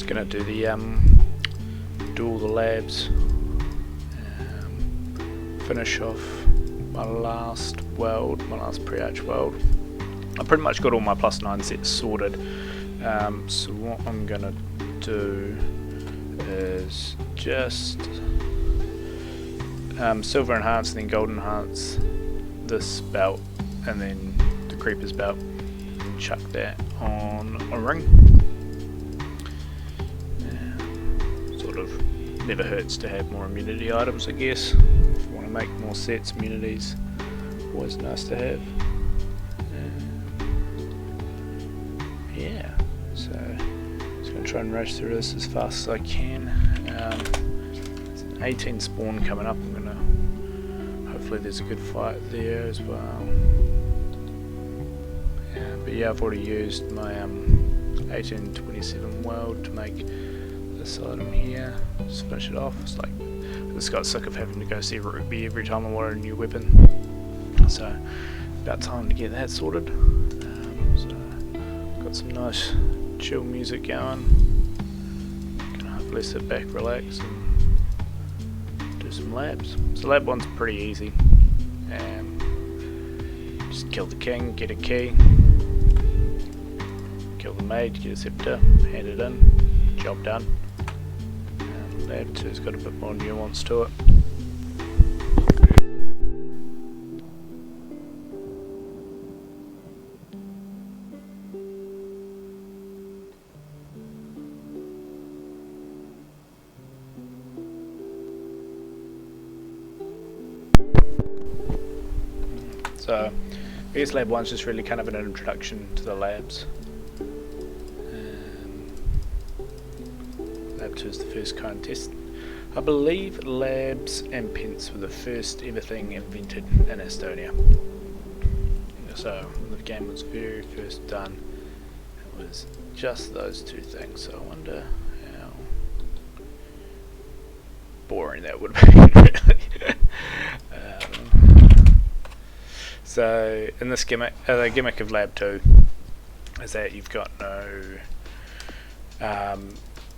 Just gonna do the do all the labs, finish off my last weld, my last pre-arch weld. I pretty much got all my +9 sets sorted. So what I'm gonna do is just silver enhance and then gold enhance this belt and then the creeper's belt, and chuck that on a ring. Sort of never hurts to have more immunity items, I guess. If you want to make more sets, immunities always nice to have. Yeah, so just going to try and rush through this as fast as I can. There's an 18 spawn coming up. I'm going to, hopefully there's a good fight there as well. But yeah, I've already used my 1827 weld to make this item here. Just finish it off. It's like, I just got sick of having to go see Ruby every time I wanted a new weapon. So about time to get that sorted. Got some nice chill music going. Can hopefully sit back, relax, and do some labs. So lab one's pretty easy. Just kill the king, get a key. Kill the mage, get a scepter, hand it in, job done. Lab 2's got a bit more nuance to it. So I guess lab 1's just really kind of an introduction to the labs. Lab 2 is the first kind test. I believe labs and pents were the first ever thing invented in Astonia. So when the game was very first done, it was just those two things. So I wonder how boring that would have been, really. So in this gimmick, the gimmick of lab 2 is that you've got no,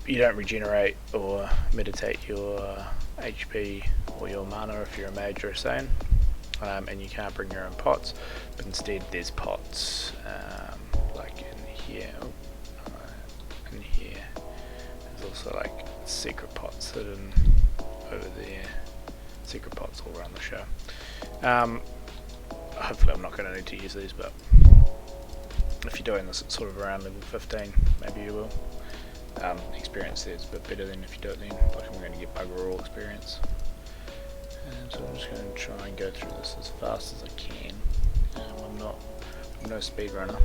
you don't regenerate or meditate your HP or your mana if you're a mage or a Seyan, and you can't bring your own pots, but instead there's pots like in here, there's also like secret pots hidden over there, secret pots all around the show. Hopefully I'm not going to need to use these, but if you're doing this at sort of around level 15, maybe you will. Experience there is a bit better than if you do it then, like I'm going to get bugger all experience. So I'm just going to try and go through this as fast as I can. I'm no speedrunner.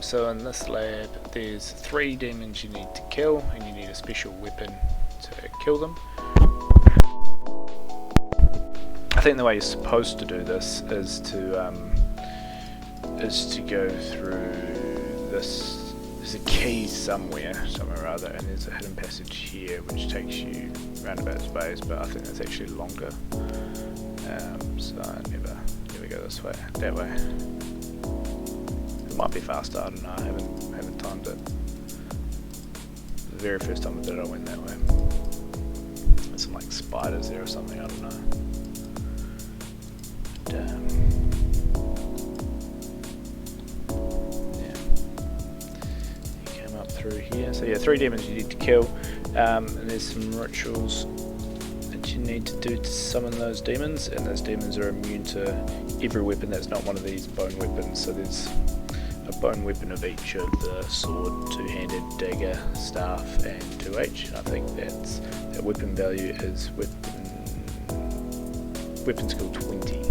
So in this lab there's 3 demons you need to kill, and you need a special weapon to kill them. I think the way you're supposed to do this is to go through this. There's a key somewhere or other, and there's a hidden passage here which takes you roundabout space, but I think that's actually longer. So I never go this way, that way. It might be faster, I don't know, I haven't timed it. The very first time I did it, I went that way. There's some like spiders there or something, I don't know. Through here. So yeah, 3 demons you need to kill, and there's some rituals that you need to do to summon those demons, and those demons are immune to every weapon that's not one of these bone weapons. So there's a bone weapon of each of the sword, two-handed, dagger, staff, and 2H, and I think that weapon value is weapon skill 20.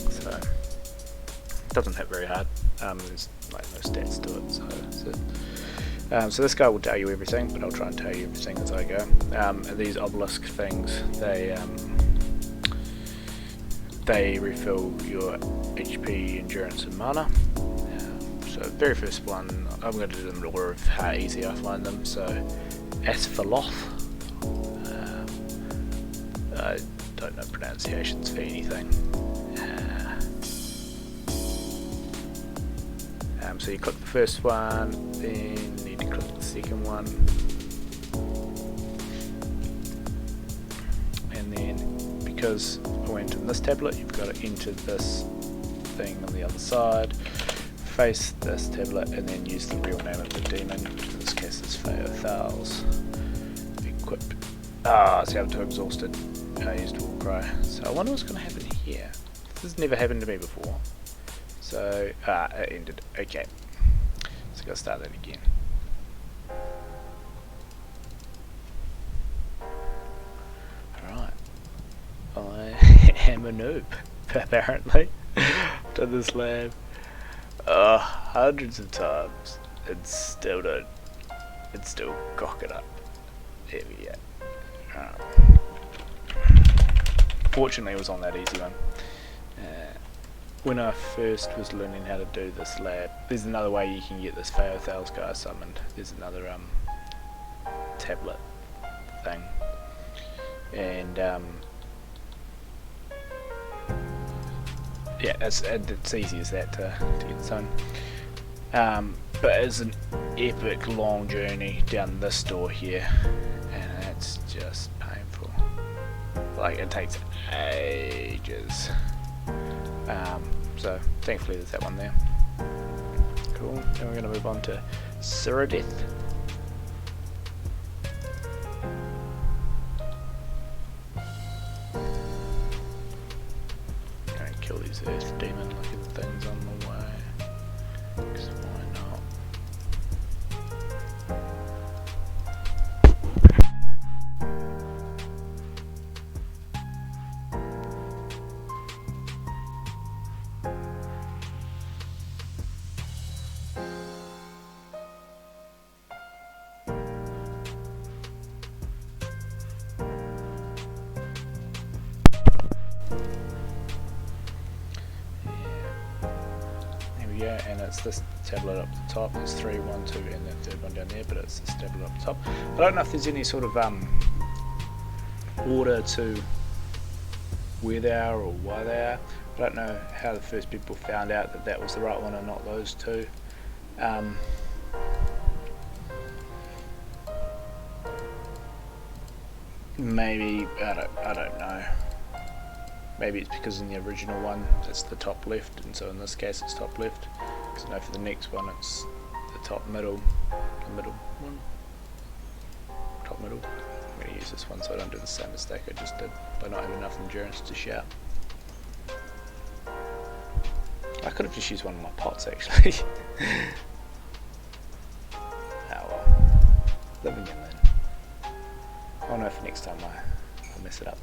So it doesn't hit very hard. There's like no stats to it, so this guy will tell you everything, but I'll try and tell you everything as I go. And these obelisk things, they refill your HP, endurance, and mana. So very first one, I'm going to do them in order of how easy I find them. So Asphalloth. I don't know pronunciations for anything. So you click the first one, then you need to click the second one, and then because I went in this tablet, you've got to enter this thing on the other side, face this tablet, and then use the real name of the demon, which in this case is Thals. Equip. See, I'm too exhausted. I used Warcry. So I wonder what's going to happen here. This has never happened to me before. So, it ended. Okay. So I've got to start that again. Alright. I am a noob, apparently. Done this lab hundreds of times and still don't. It's still cock it up. There we go. Fortunately, it was on that easy one. When I first was learning how to do this lab, there's another way you can get this Thals guy summoned. There's another tablet thing, and yeah, it's easy as that to get this done. But it's an epic long journey down this door here, and it's just painful. Like, it takes ages. So thankfully there's that one there. Cool. Then we're going to move on to Suradith. Don't kill these earth demon looking things on the way, because why not? Yeah, and it's this tablet up the top. There's 3, 1, 2, and the third one down there, but it's this tablet up the top. I don't know if there's any sort of order to where they are or why they are. I don't know how the first people found out that that was the right one and not those two. Maybe I don't know. Maybe it's because in the original one it's the top left, and so in this case it's top left. Because I know for the next one it's the top middle, the middle one, top middle. I'm going to use this one so I don't do the same mistake I just did by not having enough endurance to shout. I could have just used one of my pots actually. Oh well, living in then. Oh no, for next time I'll mess it up.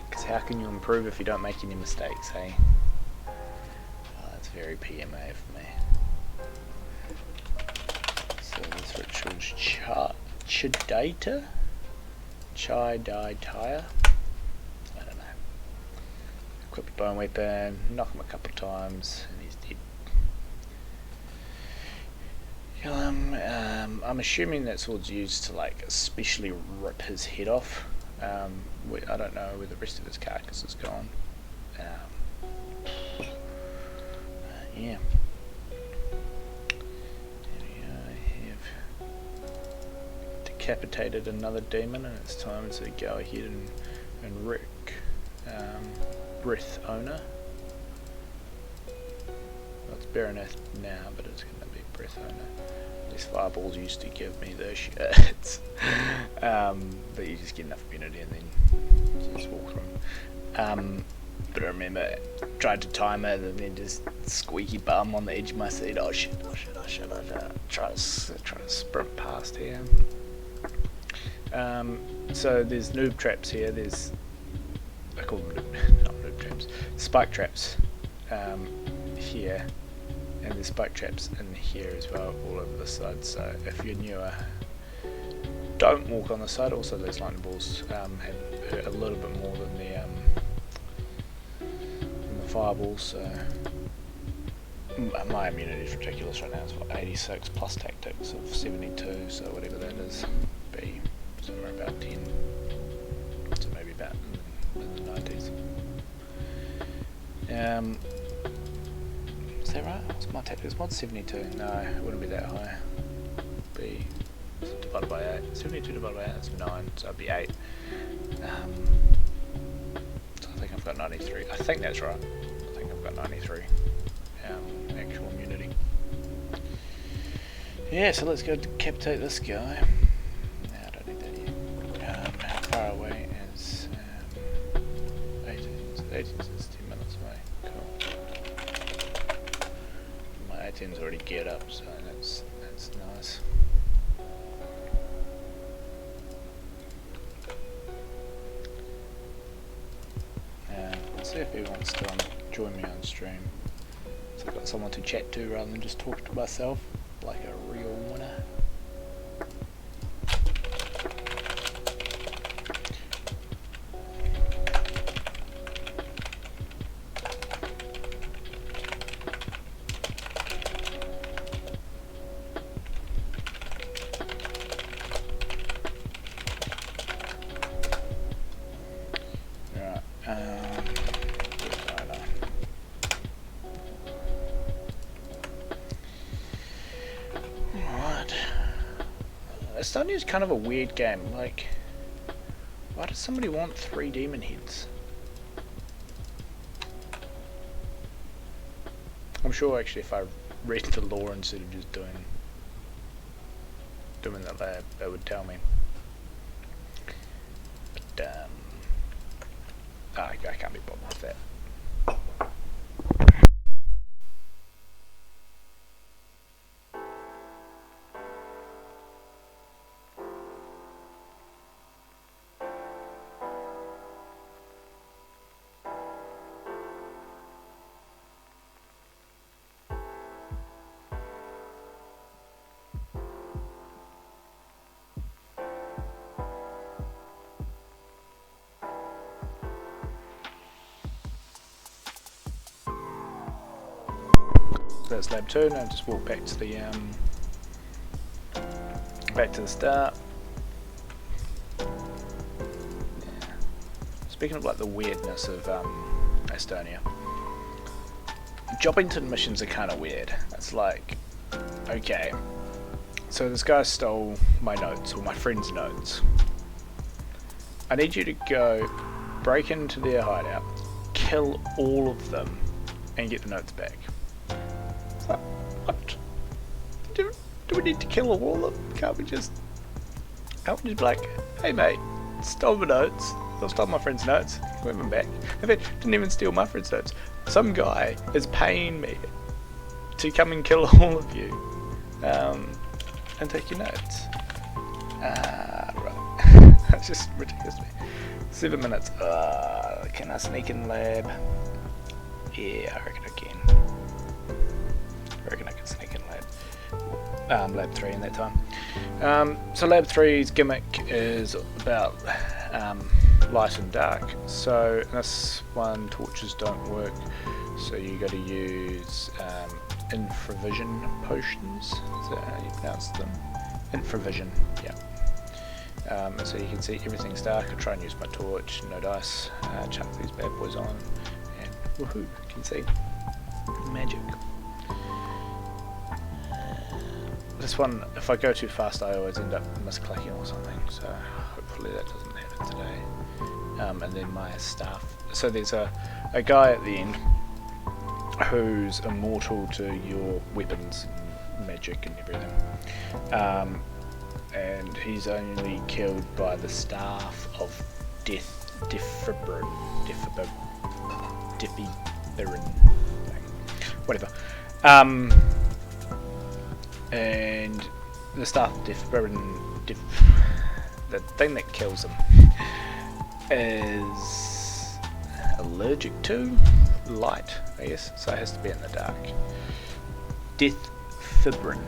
Because how can you improve if you don't make any mistakes, hey? Oh, that's very PMA for me. So this ritual's Chidata? Chidata? I don't know. Equip a bone weapon, knock him a couple of times, and he's dead. Kill him. I'm assuming that sword's used to like especially rip his head off. I don't know where the rest of his carcass is gone. Yeah. I have decapitated another demon, and it's time to go ahead and wreck Breath Owner. Well, it's Vedranic now, but it's going to be Breath Owner. These fireballs used to give me the shit. But you just get enough immunity and then you just walk through them. But I remember I tried to time it and then just squeaky bum on the edge of my seat. Oh shit. Try to sprint past here. So there's noob traps here. I call them not noob traps, spike traps here. And there's spike traps in here as well, all over the side. So if you're newer, don't walk on the side. Also, those lightning balls hurt a little bit more than the fireballs. So my immunity is ridiculous right now. It's what, 86 plus tactics of 72. So whatever that is, be somewhere about 10. So maybe about in the 90s. Is that right? What's my tactics? What's 72? No, it wouldn't be that high. be divided by 8. 72 divided by 8, that's 9, so that'd be 8. So I think I've got 93. I think that's right. I think I've got 93 actual immunity. Yeah, so let's go decapitate this guy. No, I don't need that yet. How far away is 18? 18 is 10 minutes away. Cool. My 18's already geared up, so that's nice. Let's see if he wants to join me on stream. So I've got someone to chat to rather than just talk to myself like a real winner. Astonia is kind of a weird game. Like, why does somebody want 3 demon heads? I'm sure actually if I read the lore instead of just doing the lab, it would tell me. But I can't be bothered with that. That's lab 2. Now just walk back to the start. Yeah. Speaking of like the weirdness of Astonia, Jobbington missions are kind of weird. It's like, okay, so this guy stole my notes, or my friend's notes. I need you to go break into their hideout, kill all of them, and get the notes back. What? Do we need to kill all of them? Can't we just be like, hey mate, stole my notes. I stole my friend's notes. Give them back. In fact, didn't even steal my friend's notes. Some guy is paying me to come and kill all of you, and take your notes. Right. That's just ridiculous to me. 7 minutes. Can I sneak in lab? Yeah, I reckon I can. I can sneak in lab 3 in that time. So lab 3's gimmick is about light and dark. So in this one, torches don't work, so you got to use infravision potions. Is that how you pronounce them? Infravision, yeah. And so you can see everything's dark. I try and use my torch, no dice, chuck these bad boys on, and woohoo, you can see magic. This one, if I go too fast, I always end up misclicking or something, so hopefully that doesn't happen today. And then my staff. So there's a guy at the end who's immortal to your weapons, magic and everything. And he's only killed by the staff of Defibrine, whatever. And the staff of Defibrine, the thing that kills him, is allergic to light, I guess, so it has to be in the dark. Defibrine.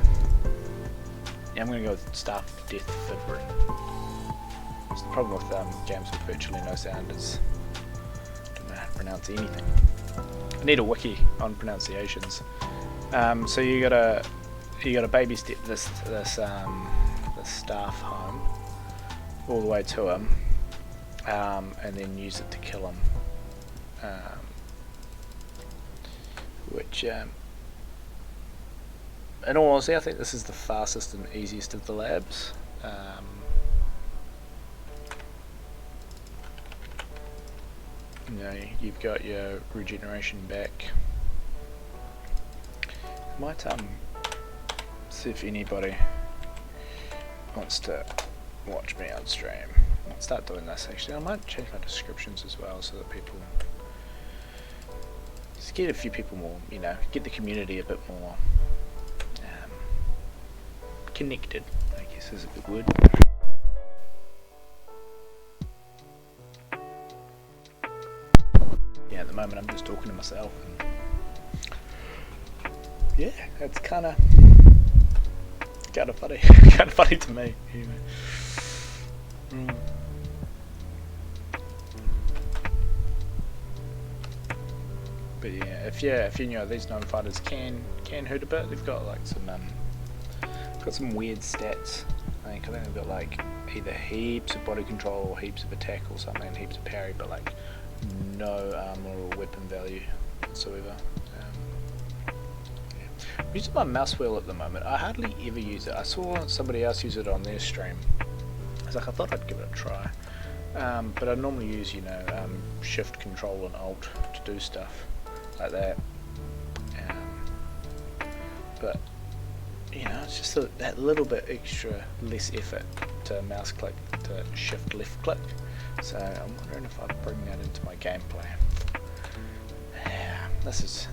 Yeah, I'm going to go with staff of Defibrine. The problem with games with virtually no sound is I don't know how to pronounce anything. I need a wiki on pronunciations. So you gotta baby step this staff home all the way to him, and then use it to kill him. Which In all honesty, I think this is the fastest and easiest of the labs. You know, you've got your regeneration back. Might see if anybody wants to watch me on stream. I'll start doing this actually. I might change my descriptions as well so that people just get a few people more, you know, get the community a bit more connected, I guess is a good word. Yeah, at the moment I'm just talking to myself and yeah, it's kind of funny, kind of funny to me. Anyway. But yeah, if you know these gnome fighters can hurt a bit. They've got like some weird stats. I think they've got like either heaps of body control or heaps of attack or something, and heaps of parry, but like no armor or weapon value whatsoever. I'm using my mouse wheel at the moment. I hardly ever use it. I saw somebody else use it on their stream. I was like, I thought I'd give it a try. But I normally use, you know, shift, control and alt to do stuff like that. But, you know, it's just that little bit extra less effort to mouse click, to shift left click. So I'm wondering if I bring that into my gameplay. Yeah, this is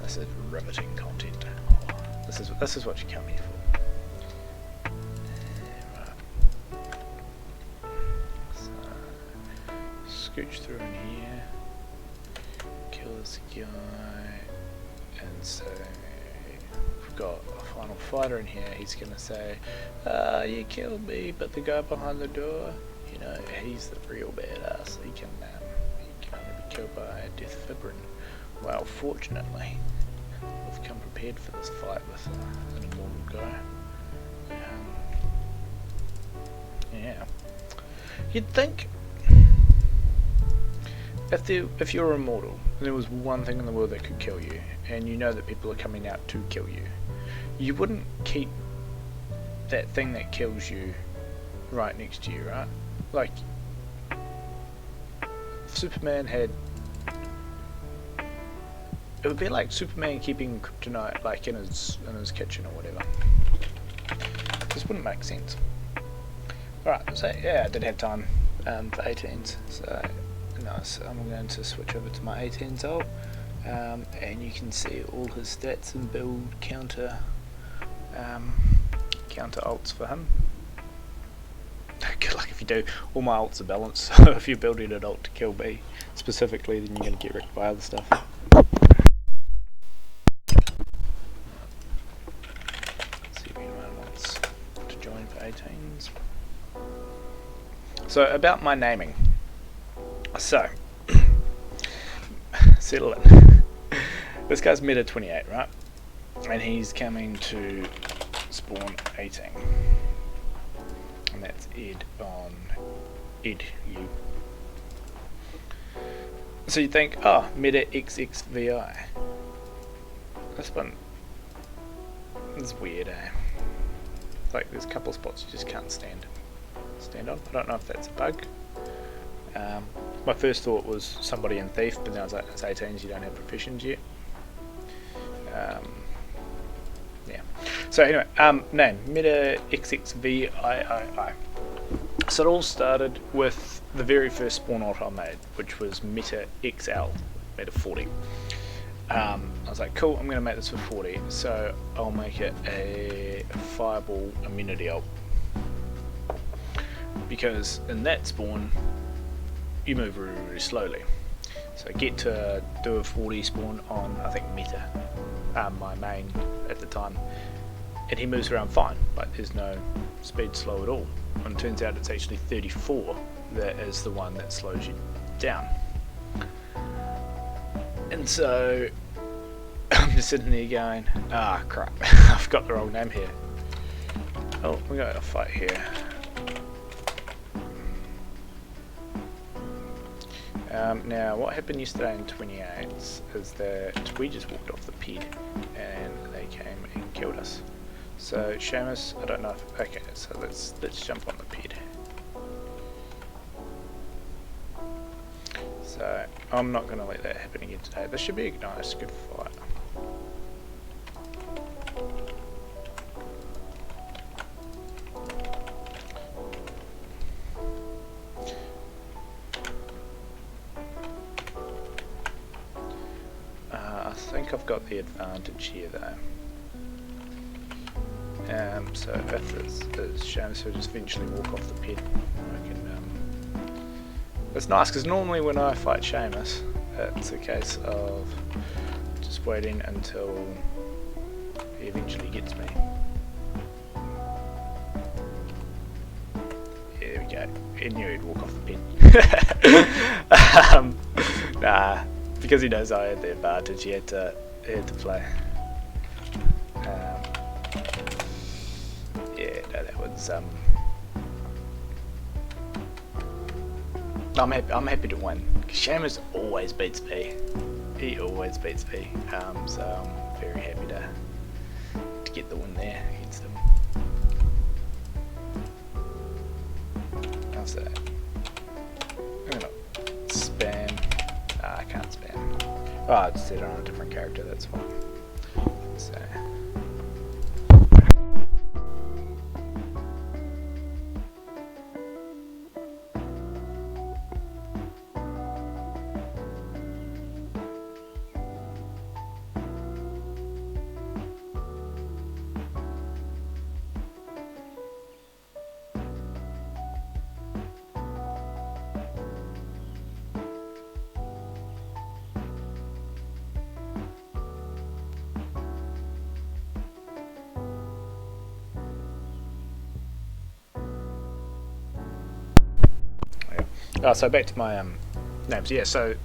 riveting content. This is what you come here for. Right. So, scooch through in here, kill this guy, and so we've got a final fighter in here. He's gonna say, you killed me, but the guy behind the door, you know, he's the real badass. He can only be killed by a death fibrin. Well, fortunately, we've come prepared for this fight with an immortal guy. Yeah. You'd think if you're immortal and there was one thing in the world that could kill you, and you know that people are coming out to kill you, you wouldn't keep that thing that kills you right next to you, right? Like, if Superman had, it would be like Superman keeping kryptonite like in his kitchen or whatever. This wouldn't make sense. Alright, so yeah, I did have time for 18s, so nice. I'm going to switch over to my 18s ult, and you can see all his stats and build counter ults for him. Good luck if you do. All my ults are balanced, so if you're building an ult to kill me specifically, then you're going to get wrecked by other stuff. So about my naming. So settle in. This guy's meta 28, right? And he's coming to spawn 18. And that's Ed on Ed U. So you think, oh, meta XXVI. This one is weird, eh? Like there's a couple of spots you just can't stand on. I don't know if that's a bug. My first thought was somebody in Thief, but then I was like, it's 18s, you don't have professions yet. Yeah. So anyway, name, Meta XXVIII. So it all started with the very first spawn ult I made, which was Meta XL, Meta 40. I was like, cool, I'm going to make this for 40, so I'll make it a fireball immunity ult. Because in that spawn, you move really, really slowly. So I get to do a 40 spawn on, I think, Meta, my main at the time, and he moves around fine, like there's no speed slow at all. And it turns out it's actually 34 that is the one that slows you down. And so I'm just sitting there going, ah crap, I've got the wrong name here. Oh, we got a fight here. Now what happened yesterday in 28s is that we just walked off the ped and they came and killed us. So Seamus, I don't know if, okay, so let's jump on the ped. So I'm not gonna let that happen again today. This should be a nice, good fight. I think I've got the advantage here though. So if it's Seamus who just eventually walk off the ped, I can. It's nice because normally when I fight Seamus, it's a case of just waiting until he eventually gets me. Yeah, there we go. He knew he'd walk off the ped. Nah, because he knows I had the advantage, he had to play. Yeah, no, that was I'm happy to win. Seamus always beats me. He always beats me. So I'm very happy to get the win there against him. How's that? I'm gonna spam. I can't spam. Oh, I just set it on a different character. That's fine. So. So back to my names. Yeah, so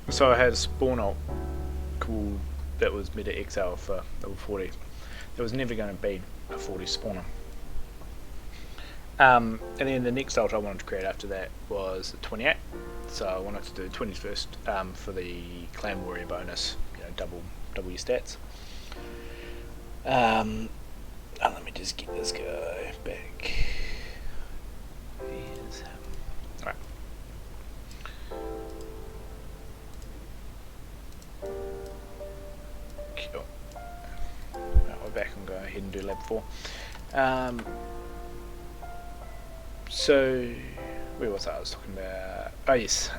I had a spawn ult called that was meta XL for level 40. There was never going to be a 40 spawner. And then the next ult I wanted to create after that was the 28. So I wanted to do 20 first for the clan warrior bonus, double your stats. Let me just get this guy back. Alright. Cool. Right, we're back and go ahead and do lab 4. So where was I was talking about? Oh yes.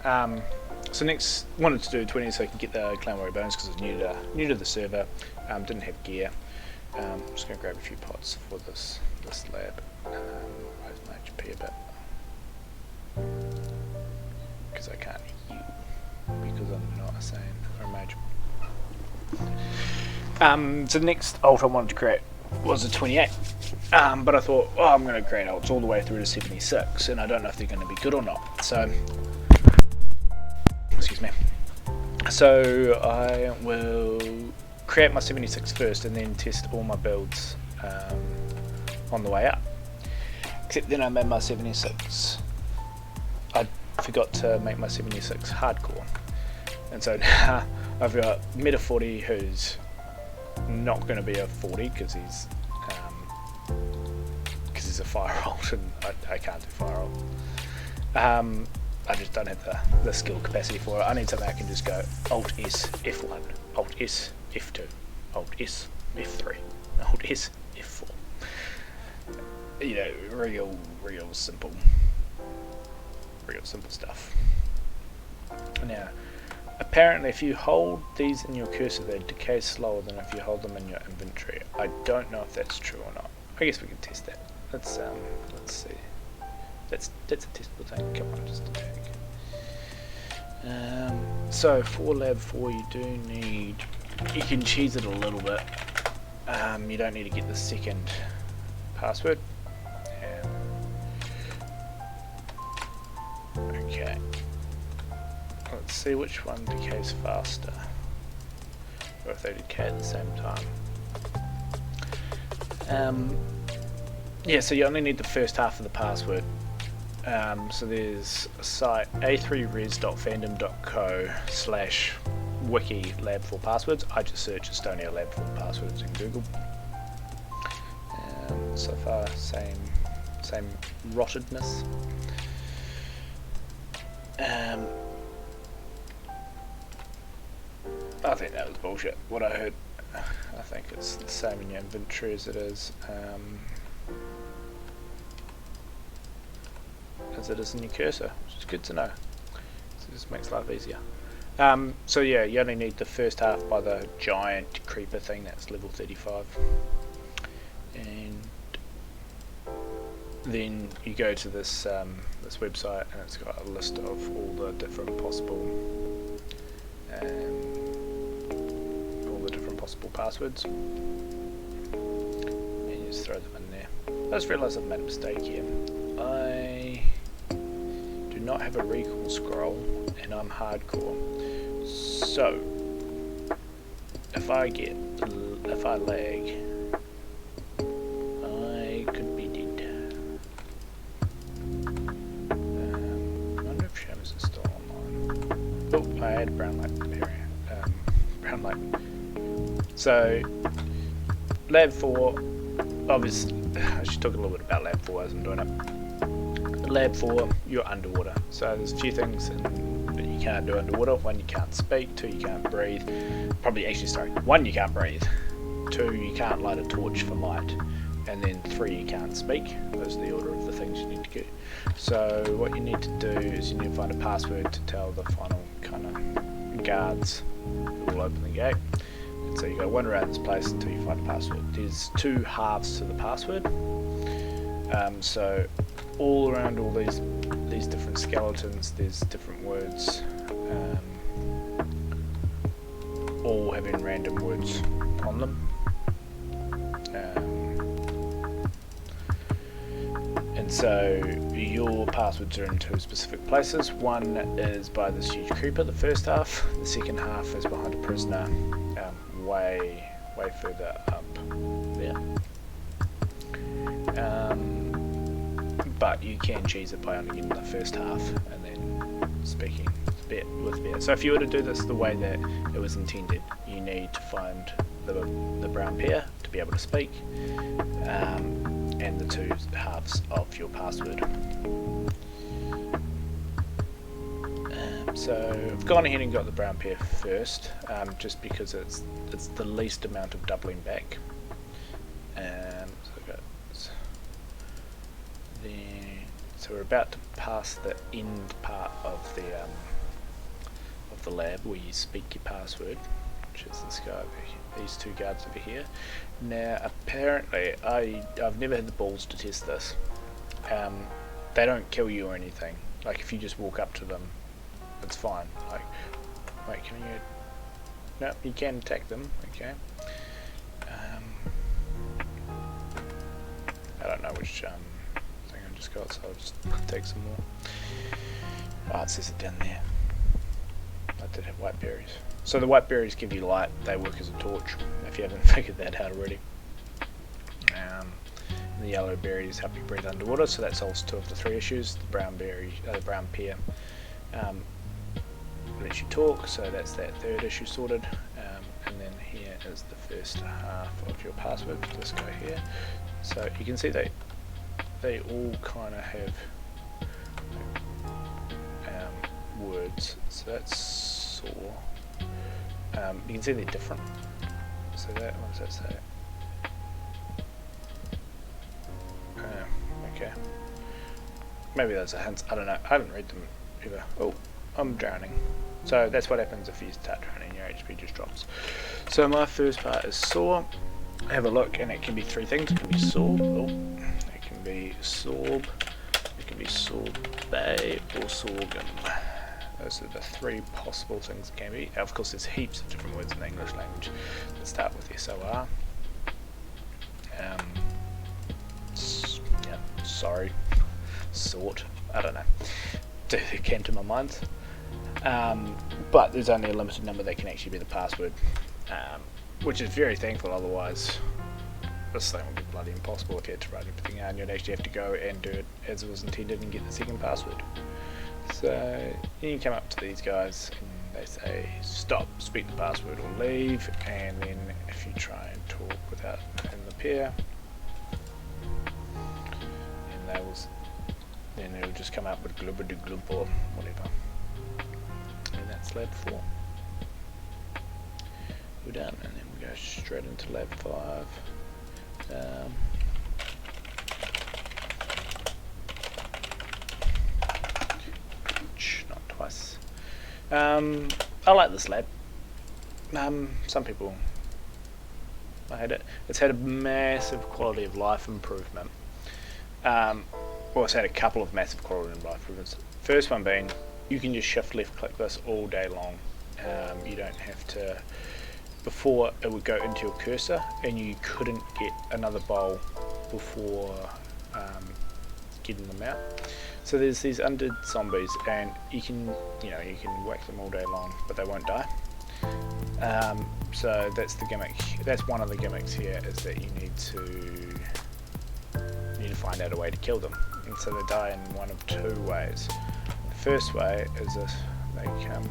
So next wanted to do 20 so I can get the clan warrior bonus because it's new to the server. Didn't have gear. I'm just gonna grab a few pots for this lab. Raise my HP a bit. Because I can't heal because I'm not a Saiyan or a mage. So the next ult I wanted to create was a 28, but I thought, I'm going to create ults all the way through to 76, and I don't know if they're going to be good or not. So, excuse me. So I will create my 76 first, and then test all my builds on the way up. Except then I made my 76. I forgot to make my 76 hardcore, and so now I've got meta 40 who's not going to be a 40 because he's a fire ult and I can't do fire ult. I just don't have the skill capacity for it. I need something I can just go Alt S F1, Alt S F2, Alt S F3, Alt S F4. Real simple stuff. Now, apparently if you hold these in your cursor, they decay slower than if you hold them in your inventory. I don't know if that's true or not. I guess we can test that. Let's see. That's a testable thing. Come on, just attack. So for lab 4 you can cheese it a little bit. You don't need to get the second password. Okay. Let's see which one decays faster, or if they decay at the same time. Yeah, so you only need the first half of the password. So there's a site a3res.fandom.co/wiki lab 4 passwords. I just search Astonia lab 4 passwords in Google. So far, same rottedness. I think that was bullshit. What I heard, I think it's the same in your inventory as it is in your cursor, which is good to know. So this makes life easier. So yeah, you only need the first half by the giant creeper thing. That's level 35, and then you go to this this website, and it's got a list of all the different possible passwords, and you just throw them in there. I just realised I've made a mistake here. I do not have a recall scroll, and I'm hardcore. So if I lag, I could be dead. I wonder if Shamus is still online. Oh, I had brown light area. Brown light. So lab 4, obviously, I should talk a little bit about lab 4 as I'm doing it. Lab 4, you're underwater. So there's a few things that you can't do underwater. 1, you can't speak. 2, you can't breathe. Sorry. 1, you can't breathe. 2, you can't light a torch for light. And then 3, you can't speak. Those are the order of the things you need to do. So what you need to do is you need to find a password to tell the final kind of guards who will open the gate. And so you go one around this place until you find a password. There's 2 halves to the password. So all around all these different skeletons, there's different words, all having random words on them. And so your passwords are in 2 specific places. One is by this huge creeper, the first half. The second half is behind a prisoner, way further up there. But you can cheese it by only getting the first half and then speaking with bear. So if you were to do this the way that it was intended, you need to find the brown pair to be able to speak, and the 2 halves of your password. So I've gone ahead and got the brown pair first, just because it's the least amount of doubling back. So we're about to pass the end part of the lab where you speak your password, which is this guy over here, these 2 guards over here. Now apparently I've never had the balls to test this. They don't kill you or anything. Like if you just walk up to them, it's fine. Like, wait, can you? No, you can attack them. Okay. I don't know which thing I just got, so I'll just take some more. Oh, it says it down there. I did have white berries. So the white berries give you light. They work as a torch. If you haven't figured that out already. The yellow berries help you breathe underwater, so that solves 2 of the 3 issues. The brown pear lets you talk, so that's that 3rd issue sorted. And then here is the first half of your password, this guy here. So you can see they all kind of have words. So that's saw. You can see they're different. So that, what does that say? Okay. Maybe that's a hint. I don't know. I haven't read them either. Oh, I'm drowning. So that's what happens if you start drowning. Your HP just drops. So my first part is saw. Have a look, and it can be 3 things. It can be sorb. Oh, it can be sorb. It can be sorbet or sorghum. Those are the 3 possible things it can be. Of course, there's heaps of different words in the English language that start with SOR. Yeah, sorry, sort. I don't know. It came to my mind. But there's only a limited number that can actually be the password, which is very thankful. Otherwise, this thing would be bloody impossible if you had to write everything out, and you'd actually have to go and do it as it was intended and get the second password. So you come up to these guys and they say stop, speak the password or leave, and then if you try and talk without having the pair, nails, then it'll just come out with glubber de glub or whatever. And that's lab 4. We're done, and then we go straight into lab 5. Not twice. I like this lab. Some people I hate it. It's had a massive quality of life improvement. Well, it's had a couple of massive quality of life improvements. First one being, you can just shift left click this all day long. You don't have to. Before, it would go into your cursor and you couldn't get another bowl before getting them out. So there's these undead zombies, and you can whack them all day long, but they won't die. So that's the gimmick. That's one of the gimmicks here, is that you need to find out a way to kill them. And so they die in one of 2 ways. The first way is if they come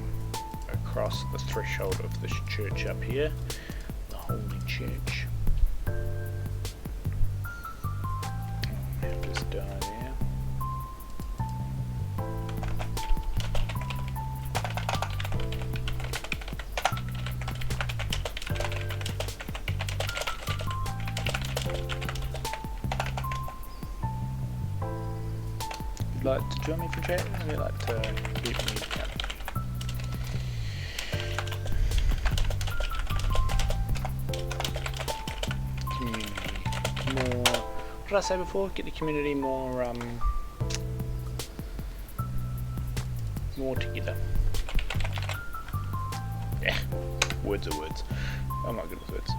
across the threshold of this church up here, the Holy Church. Just die there. Like to join me for chat? Would you like to keep me account? Community more. What did I say before? Get the community more together. Yeah, words are words. I'm not good with words.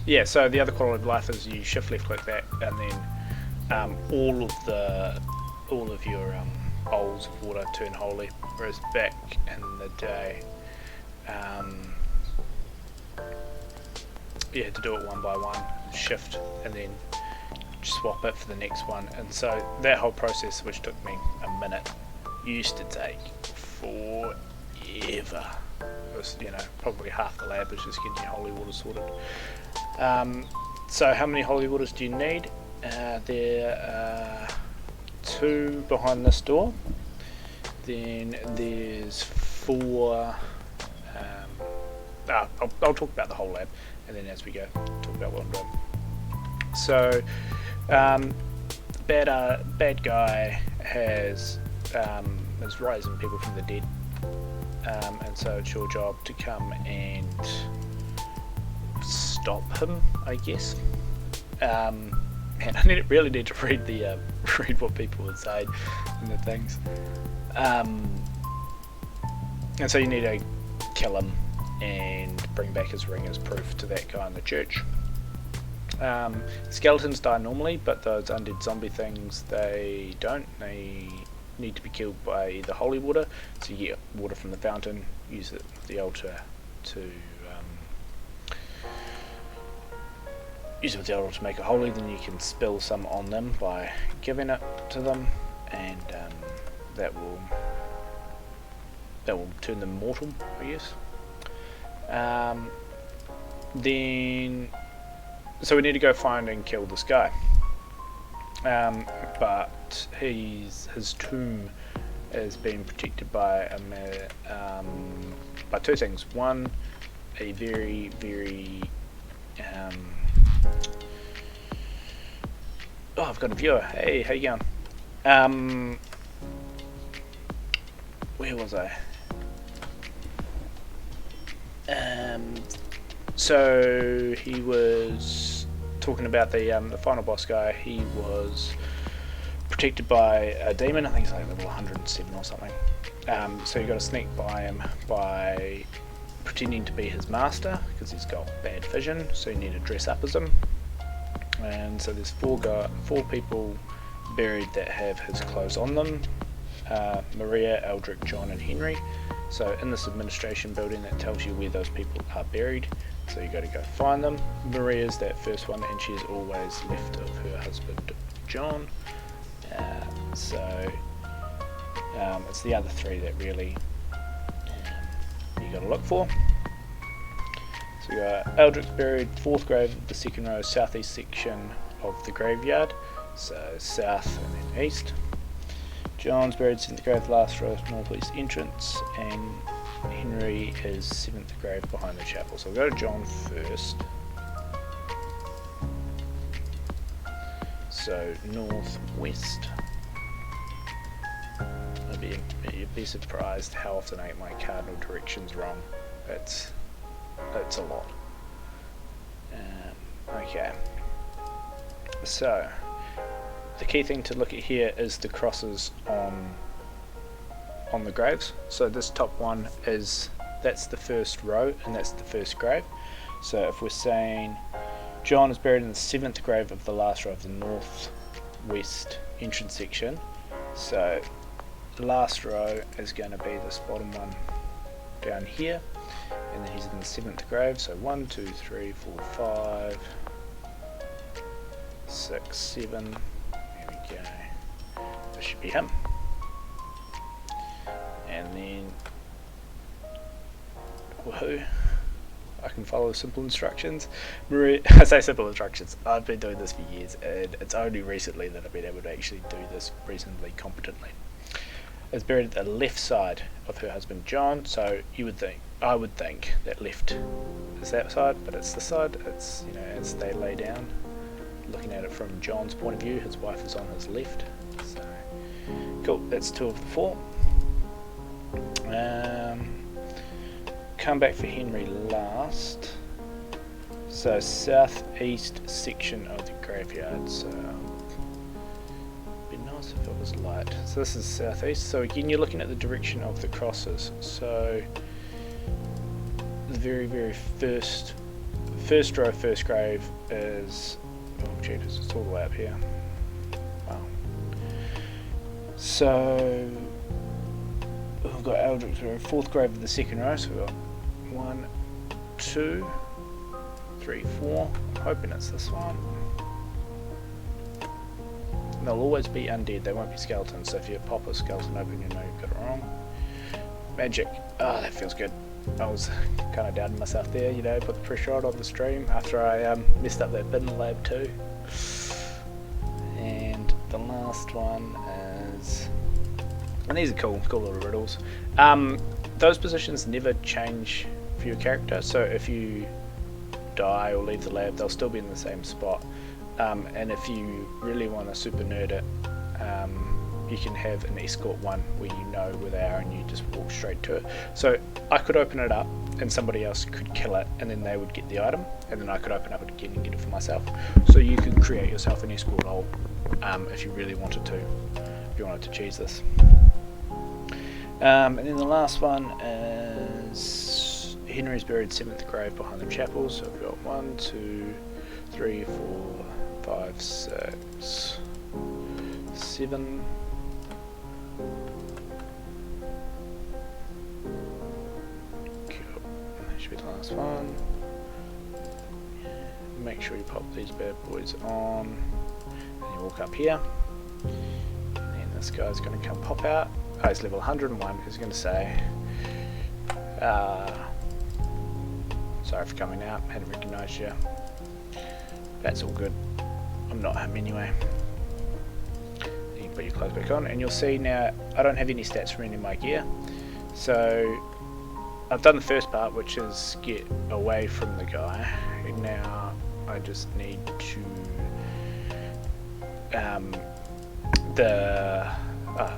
Yeah, so the other quality of life is you shift left click that, and then all of your bowls of water turn holy. Whereas back in the day, you had to do it one by one, shift, and then swap it for the next one. And so that whole process, which took me a minute, used to take forever. It was, probably half the lab was just getting your holy water sorted. So how many holy waters do you need? There are 2 behind this door. Then there's 4. I'll talk about the whole lab, and then as we go, talk about what I'm doing. So, bad guy is rising people from the dead, and so it's your job to come and stop him, I guess. And I really need to read what people would say in the things. And so you need to kill him and bring back his ring as proof to that guy in the church. Skeletons die normally, but those undead zombie things, they don't. They need to be killed by either holy water, so you get water from the fountain, use it with the altar to make it holy. Then you can spill some on them by giving it to them, and that will turn them mortal, I guess. Then, so we need to go find and kill this guy. But his tomb is being protected by by 2 things. One, a very, very oh, I've got a viewer. Hey, how you going? Where was I? So he was talking about the final boss guy. He was protected by a demon. I think it's like level 107 or something. So you got to sneak by him by pretending to be his master, because he's got bad vision. So you need to dress up as him. And so there's 4 people buried that have his clothes on them. Maria, Eldrick, John, and Henry. So in this administration building, that tells you where those people are buried. So you got to go find them. Maria's that first one, and she's always left of her husband John. So it's the other 3 that really you got to look for. So we got Eldrick's buried 4th grave of the 2nd row, southeast section of the graveyard. So south and then east. John's buried 7th grave, last row, northwest entrance, and Henry is 7th grave behind the chapel. So we'll go to John first. So northwest. You'd be surprised how often I get my cardinal directions wrong. It's a lot. Okay. So the key thing to look at here is the crosses on the graves. So this top one that's the first row and that's the first grave. So if we're saying John is buried in the 7th grave of the last row of the northwest entrance section, so the last row is going to be this bottom one down here, and then he's in the 7th grave. So 1, 2, 3, 4, 5, 6, 7. Here we go. That should be him. And then, woohoo! I can follow simple instructions. I say simple instructions. I've been doing this for years, and it's only recently that I've been able to actually do this reasonably competently. Is buried at the left side of her husband John, so I would think that left is that side, but it's the side. It's, you know, as they lay down, looking at it from John's point of view, his wife is on his left. So cool. That's 2 of the 4. Come back for Henry last. So southeast section of the graveyard. So it'd be nice if it was light. So this is southeast. So again, you're looking at the direction of the crosses. So the very first row, first grave is, oh Jesus, it's all the way up here. Wow. So we've got Eldrick's row, 4th grave of the 2nd row. So we've got 1, 2, 3, 4. I'm hoping it's this one. They'll always be undead, they won't be skeletons, so if you pop a skeleton open, you know you've got it wrong. Magic. Oh, that feels good. I was kind of doubting myself there, you know, put the pressure on the stream after I messed up that bin lab too. And the last one is, and these are cool little riddles. Those positions never change for your character, so if you die or leave the lab, they'll still be in the same spot. And if you really want to super nerd it, you can have an escort one where you know where they are and you just walk straight to it. So I could open it up and somebody else could kill it and then they would get the item, and then I could open up it again and get it for myself. So you could create yourself an escort role if you really wanted to, if you wanted to cheese this. And then the last one is Henry's buried 7th grave behind the chapel. So we've got 1, 2, 3, 4, 5, 6, 7. Cool. That should be the last one. Make sure you pop these bad boys on, and you walk up here, and then this guy's going to come pop out. Oh, he's level 101. He's going to say, sorry for coming out, hadn't recognised you. That's all good. I'm not him anyway. You can put your clothes back on, and you'll see now I don't have any stats from any of my gear. So I've done the first part, which is get away from the guy. And now I just need to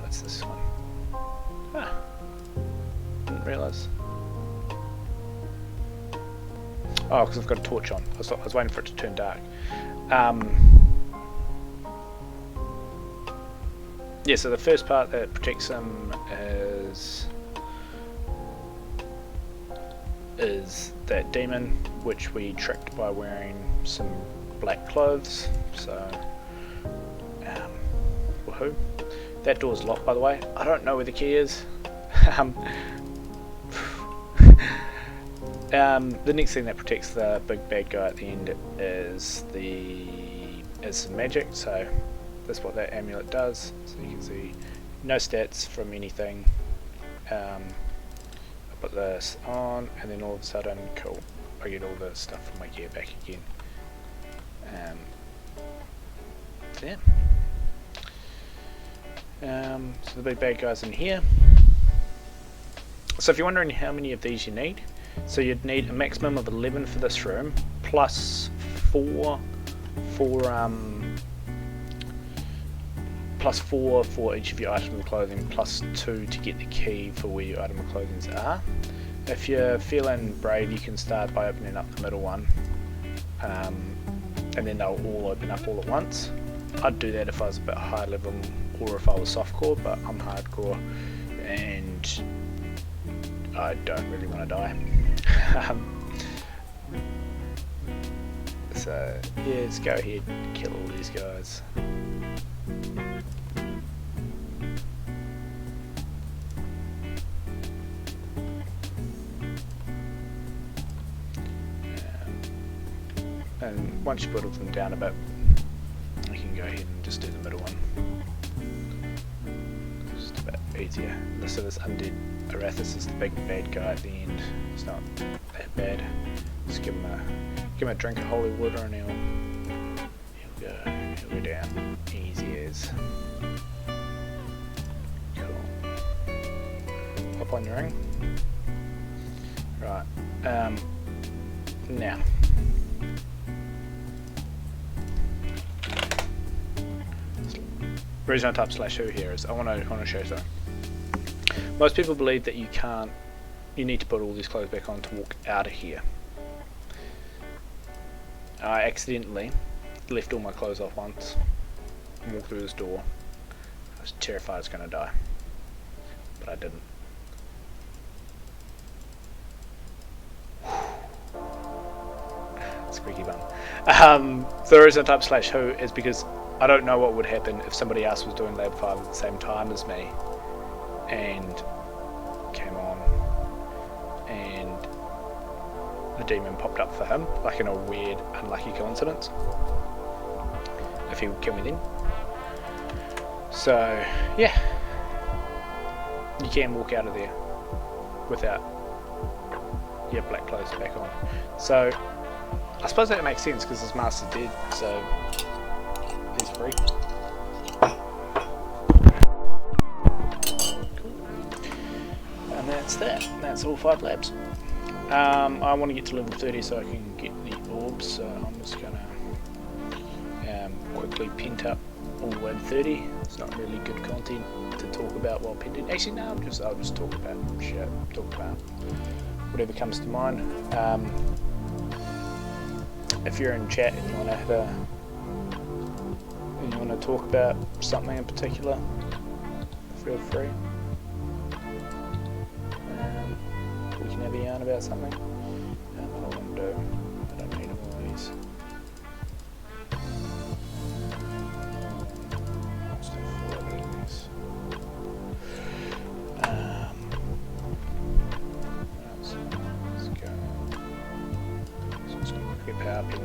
it's this one. Didn't realise. Oh, because I've got a torch on. I was waiting for it to turn dark. Yeah, so the first part that protects him is that demon, which we tricked by wearing some black clothes. So, woohoo. That door's locked, by the way. I don't know where the key is. The next thing that protects the big bad guy at the end is some magic. So that's what that amulet does. So you can see no stats from anything put this on, and then all of a sudden, cool, I get all the stuff from my gear back again. So yeah. So the big bad guy's in here. So if you're wondering how many of these you need, so you'd need a maximum of 11 for this room, plus 4 for each of your items of clothing, plus 2 to get the key for where your item of clothing are. If you're feeling brave, you can start by opening up the middle one, and then they'll all open up all at once. I'd do that if I was a bit high level or if I was softcore, but I'm hardcore and I don't really want to die. So yeah, let's go ahead and kill all these guys. And once you whittle them down a bit, you can go ahead and just do the middle one. It's just a bit easier. So this undead Arathis is the big bad guy at the end. It's not that bad. Just give him a drink of holy water and he'll go down easy as. Cool. Hop on your ring. Right. Now. The reason I type /who here is I want to show something. Most people believe that you need to put all these clothes back on to walk out of here. I accidentally left all my clothes off once and walked through this door. I was terrified I was going to die, but I didn't. Squeaky bum. So the reason I type /who is because I don't know what would happen if somebody else was doing Lab 5 at the same time as me and came on and the demon popped up for him, like in a weird, unlucky coincidence, if he would kill me then. So, yeah. You can walk out of there without your black clothes back on. So, I suppose that makes sense because his master's dead, so he's free. Cool. And that's that. That's all 5 labs. I want to get to level 30 so I can get the orbs, so I'm just going to quickly pent up all the way to 30. It's not really good content to talk about while penting. Actually, no, I'll just talk about shit. Talk about whatever comes to mind. If you're in chat and you want to talk about something in particular, feel free. We can have a yarn about something. What I want to do, I don't need all these. Let's go. So it's going to quickly power up and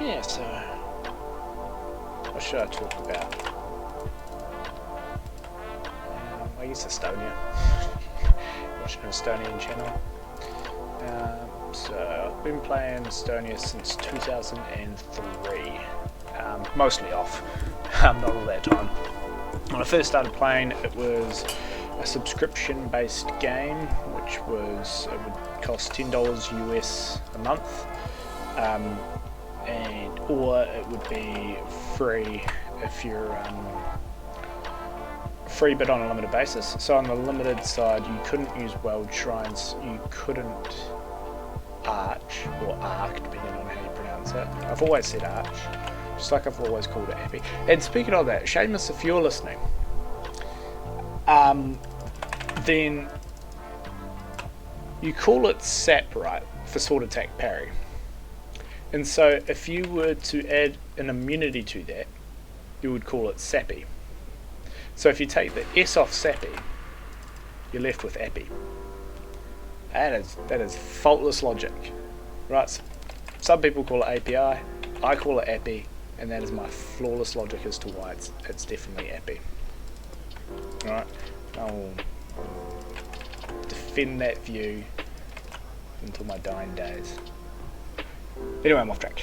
yeah, so what should I talk about? I guess Astonia. Watching an Estonian channel. So I've been playing Astonia since 2003. Mostly off, not all that time. When I first started playing, it was a subscription-based game, which it would cost $10 US a month. Or it would be free if you're free but on a limited basis. So on the limited side you couldn't use weld shrines, you couldn't arch or arc depending on how you pronounce it. I've always said arch, just like I've always called it Epi. And speaking of that, Seamus, if you're listening, then you call it sap, right, for sword attack parry. And so if you were to add an immunity to that, you would call it sappy. So if you take the S off sappy, you're left with epi. That is faultless logic, right? Some people call it API, I call it epi, and that is my flawless logic as to why it's definitely epi. Alright, I will defend that view until my dying days. Anyway, I'm off track.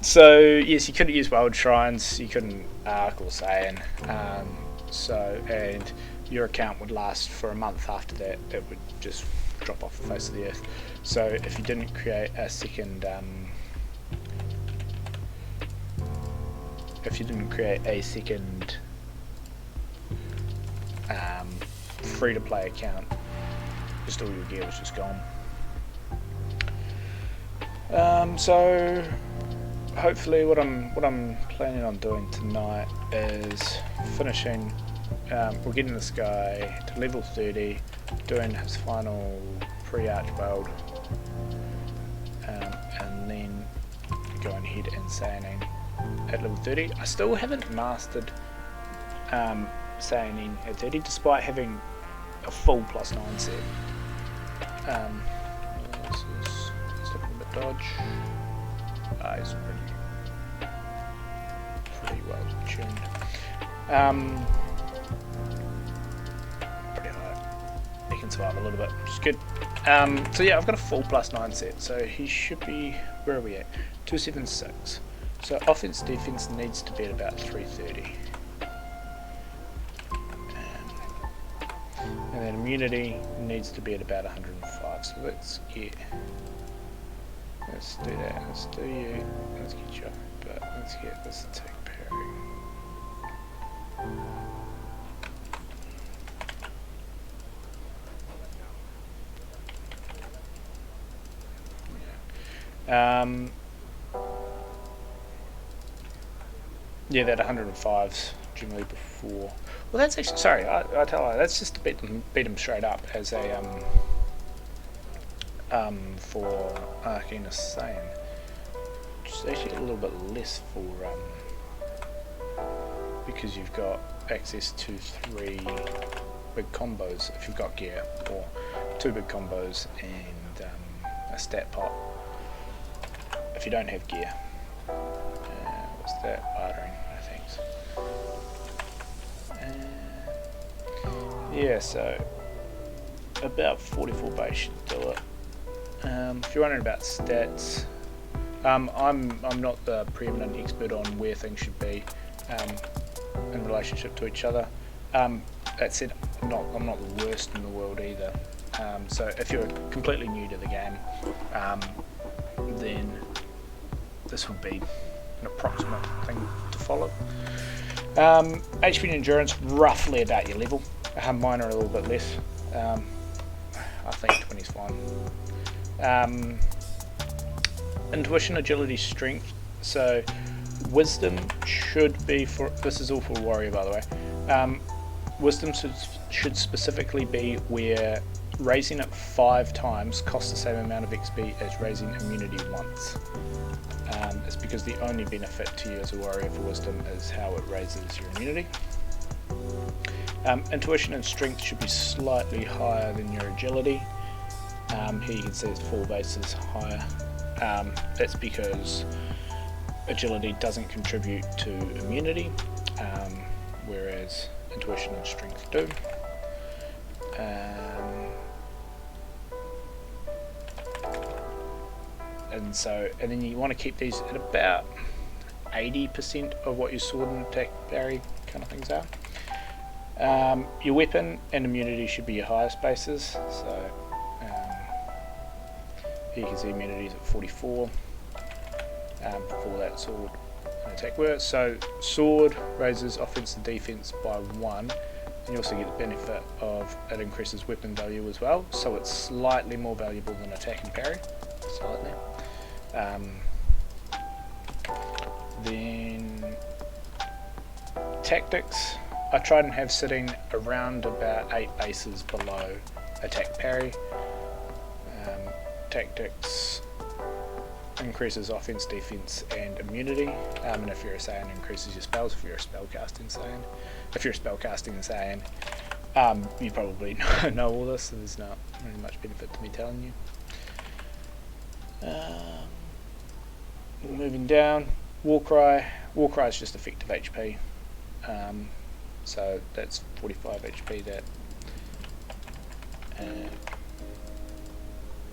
So yes, you couldn't use weld shrines, you couldn't arc or Seyan, and your account would last for a month after that. It would just drop off the face of the earth. So if you didn't create a second free-to-play account, just all your gear was just gone. So hopefully what I'm planning on doing tonight is finishing. We're getting this guy to level 30, doing his final pre-arch weld, and then going ahead and Seyaning at level 30. I still haven't mastered Seyaning at 30, despite having a full +9 set. This is looking a bit dodge. He's pretty well tuned. Pretty high. He can survive a little bit, which is good. So yeah, I've got a full +9 set, so he should be, where are we at? 276. So offense defense needs to be at about 330. And then immunity needs to be at about 105. So let's do that. Let's do you. Let's get you up, but let's get this attack parry. Yeah, that 105's generally before. Well, that's actually, sorry, I tell you, that's just to beat them straight up as a for arcing a Seyan. It's actually a little bit less for because you've got access to 3 big combos if you've got gear, or 2 big combos and a stat pot if you don't have gear. What's that? Bartering, I think. Yeah, so about 44 base should do it. If you're wondering about stats, I'm not the preeminent expert on where things should be in relationship to each other. That said, I'm not the worst in the world either. So if you're completely new to the game, then this would be an approximate thing to follow. HP and endurance roughly about your level. Mine are a little bit less. I think 20's fine. Intuition, agility, strength. So wisdom should be for, this is all for warrior by the way. Wisdom should specifically be where raising it 5 times costs the same amount of XP as raising immunity once. It's because the only benefit to you as a warrior for wisdom is how it raises your immunity. Intuition and strength should be slightly higher than your agility. Here you can see it's 4 bases higher. That's because agility doesn't contribute to immunity, whereas intuition and strength do. And then you want to keep these at about 80% of what your sword and attack parry kind of things are. Your weapon and immunity should be your highest bases. So here you can see immunity is at 44. Before that, sword and attack were. So sword raises offense and defense by 1, and you also get the benefit of it increases weapon value as well. So it's slightly more valuable than attack and parry, slightly. then tactics, I tried and have sitting around about 8 bases below attack parry. Tactics increases offense, defense, and immunity. And if you're a Saiyan, increases your spells. If you're a spellcasting Saiyan, you probably know all this, so there's not really much benefit to me telling you. Moving down, Warcry. Warcry is just effective HP. So that's 45 HP that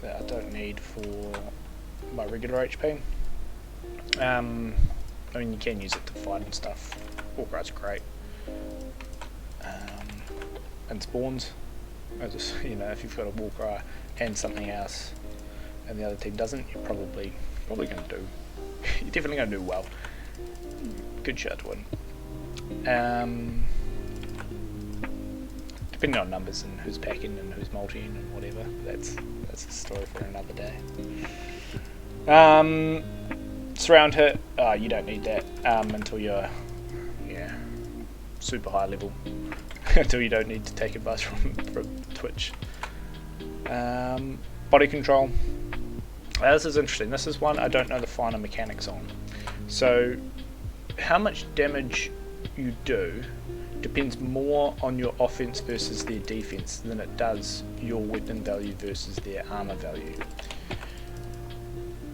I don't need for my regular HP. I mean, you can use it to fight and stuff. Warcry's great. And spawns. If you've got a Warcry and something else, and the other team doesn't, you're probably going to do. You're definitely going to do well. Good shot to win. Depending on numbers and who's packing and who's multiing and whatever, that's a story for another day. Surround hit, you don't need that until you're super high level, until you don't need to take advice from Twitch. Body control. This is interesting. This is one I don't know the finer mechanics on. So how much damage you do depends more on your offense versus their defense than it does your weapon value versus their armor value.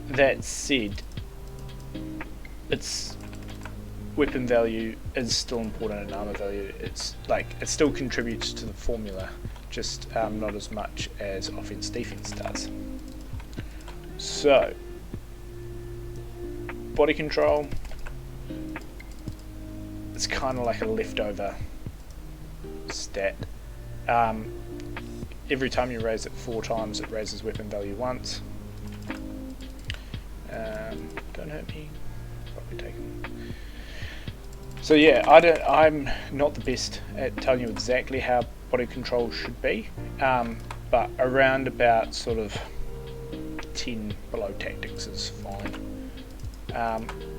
That said, its weapon value is still important and armor value. It still contributes to the formula, just not as much as offense defense does. So body control, it's kind of like a leftover stat. Every time you raise it 4 times, it raises weapon value once. Don't hurt me. Probably take them. So yeah, I'm not the best at telling you exactly how body control should be, but around about sort of 10 below tactics is fine.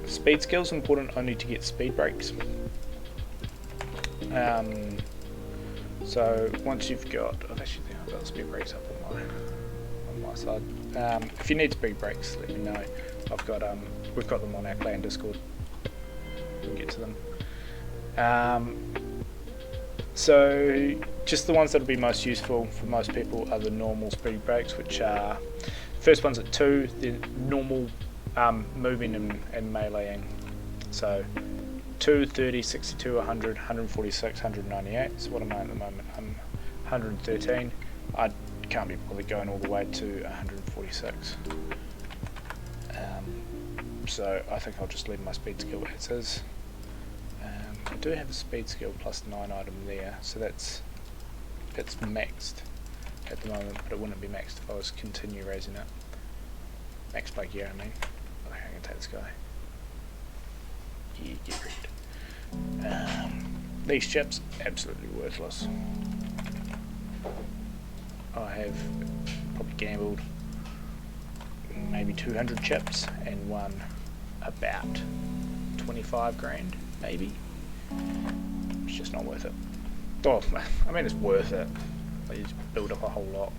Speed skill's important only to get speed breaks. So once you've got, I've got speed breaks up on my side. If you need speed breaks, let me know. We've got them on our clan Discord. We can get to them. So just the ones that will be most useful for most people are the normal speed breaks, which are first one's at 2, then normal moving and meleeing. So 2, 30, 62, 100, 146, 198. So what am I at the moment? I'm 113. I can't be bothered going all the way to 146. So I think I'll just leave my speed skill as is. I do have a speed skill plus 9 item there, so that's maxed at the moment, but it wouldn't be maxed if I was continue raising it. Maxed by gear, I mean. I think I can take this guy. Yeah, get rid. These chips, absolutely worthless. I have probably gambled maybe 200 chips and won about 25 grand, maybe. It's just not worth it. Oh, I mean, it's worth it. You just build up a whole lot.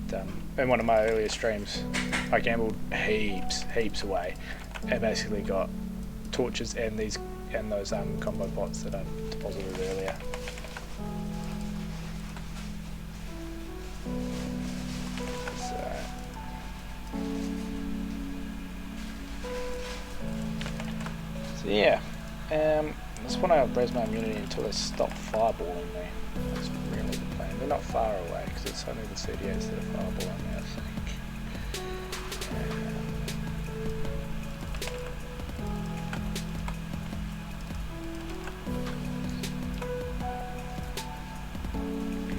But, in one of my earlier streams, I gambled heaps away, and basically got torches and those combo bots that I deposited earlier. So yeah, that's when I raise my immunity until they stop fireballing me. That's really the plan. They're not far away because it's only the 38s that are fireballing me, I think.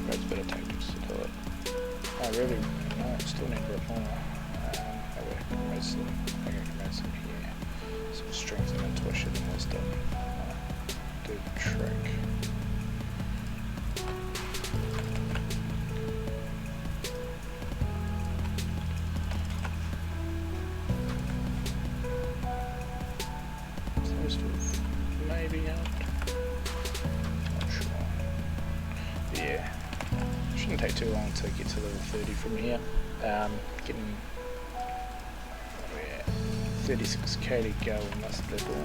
Great bit of tactics to do it. I really still need a bit more. Maybe I can raise them. I think I can raise them here. Some strength and intuition and wisdom. Do the trick. supposed to have maybe helped. Not sure. Yeah, shouldn't take too long to get to level 30 from here. Getting 36k to go on this level.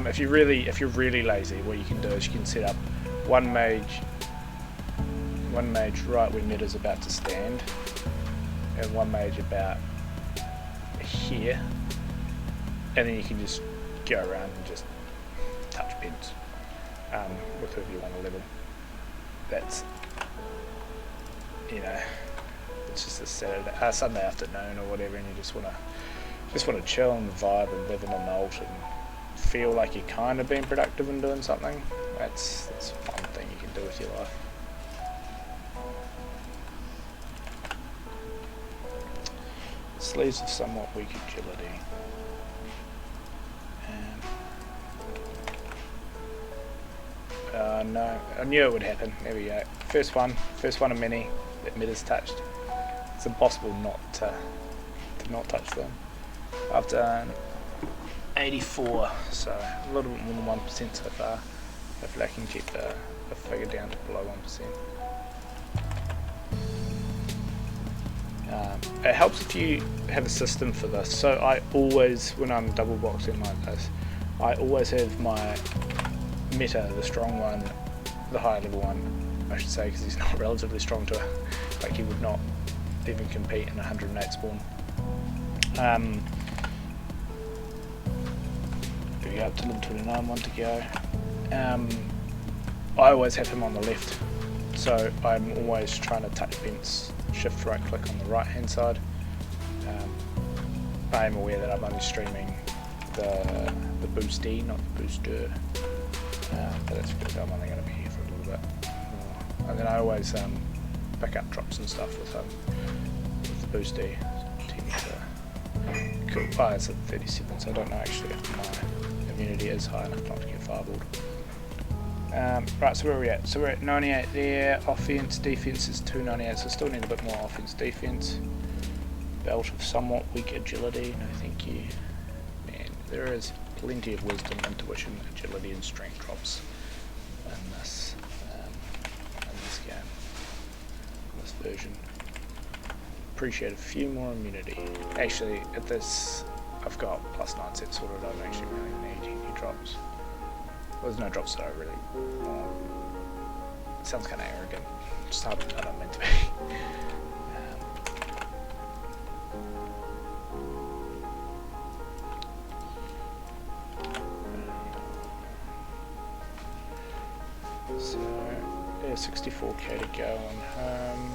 If you're really lazy, what you can do is you can set up one mage right where Meta's about to stand, and one mage about here, and then you can just go around and just touch pins with whoever you want to level. That's, you know, it's just a Sunday afternoon or whatever, and you just want to chill and vibe and live in an alt and feel like you're kind of being productive and doing something. That's a fun thing you can do with your life. Sleeves of somewhat weak agility. No, I knew it would happen. There we go. First one of many that Meta's touched. It's impossible not to not touch them. I've done 84, so a little bit more than 1% so far. Hopefully I can keep the figure down to below 1%. It helps if you have a system for this. So I always, when I'm double boxing like this, I always have my Meta, the strong one, the higher level one, I should say, because he's not relatively strong to like he would not even compete in 108 spawn. There we go, up to level 29, one to go. I always have him on the left, so I'm always trying to touch fence, shift right click on the right hand side. I am aware that I'm only streaming the boosty, not the booster, but that's good. I'm only going to be here for a little bit more. And then I always pick up drops and stuff with the boosty. Cool. Oh, it's at 37, so I don't know actually if my immunity is high enough not to get fireballed. Right, so where are we at? So we're at 98 there. Offense, defense is 298, so still need a bit more offense, defense. Belt of somewhat weak agility. No, thank you. Man, there is plenty of wisdom, intuition, agility, and strength drops in this game, in this version. Appreciate a few more immunity. Actually, at this, I've got +9 set sorted. I don't actually really need any drops. Well, there's no drops that I really want. It sounds kind of arrogant. Just I don't mean to be. So, yeah, 64k to go on home.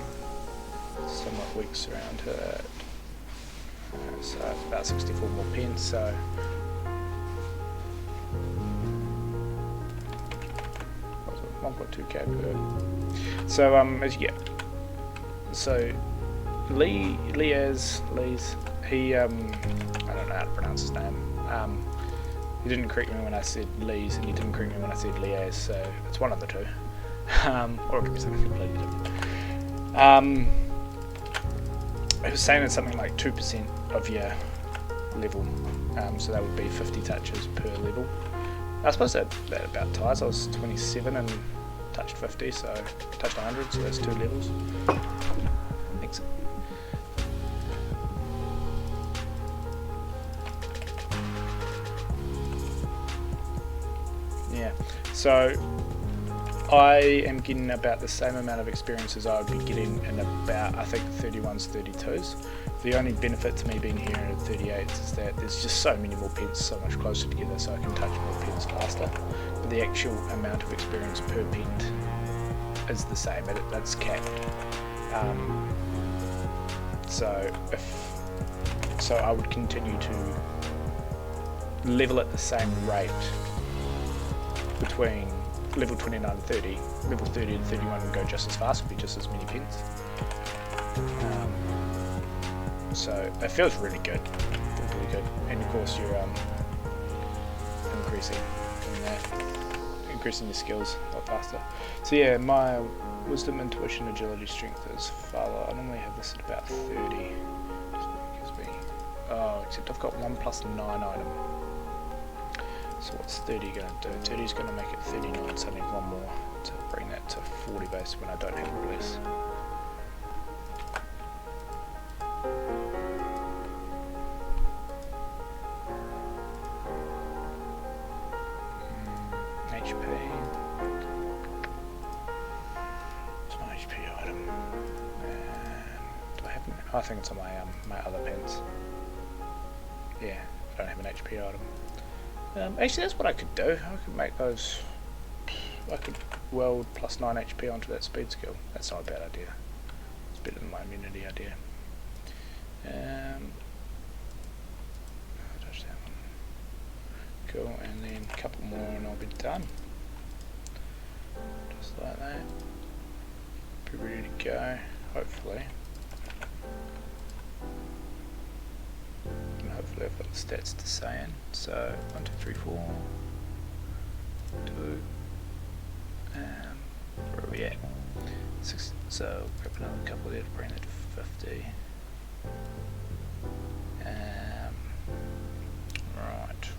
Somewhat weeks around it. So about 64 more pence, so 1.2k per. So as you get, so Lee's, he I don't know how to pronounce his name. He didn't correct me when I said Lee's, and he didn't correct me when I said Leaz, so it's one of the two. Or it could be something completely different. It was saying it's something like 2% of your level, so that would be 50 touches per level. I suppose that about ties. I was 27 and touched 50, so touched 100, so that's 2 levels. Thanks. Yeah, so I am getting about the same amount of experience as I would be getting in about, I think, 31s, 32s. The only benefit to me being here at 38s is that there's just so many more pins so much closer together, so I can touch more pins faster. But the actual amount of experience per pin is the same, that's capped. So I would continue to level at the same rate between level 29 and 30, level 30 and 31 would go just as fast, would be just as many pins. So it feels really good. And of course you're increasing your skills a lot faster. So yeah, my wisdom, intuition, agility, strength is far lower. I normally have this at about 30. except I've got 1 plus 9 item. So what's 30 going to do? 30 is going to make it 39, so I need one more to bring that to 40 base when I don't have release. HP. It's my HP item. Do I have an, I think it's on my other pens. Yeah, I don't have an HP item. Actually, that's what I could do. I could make those. I could weld plus 9 HP onto that speed skill. That's not a bad idea. It's better than my immunity idea. I'll touch that one. Cool, and then a couple more and I'll be done. Just like that. Be ready to go, hopefully. And hopefully I've got the stats to Seyan. So 1, 2, 3, 4, 2. Where are we at? 6. So grab another couple there to bring that to 50. Right.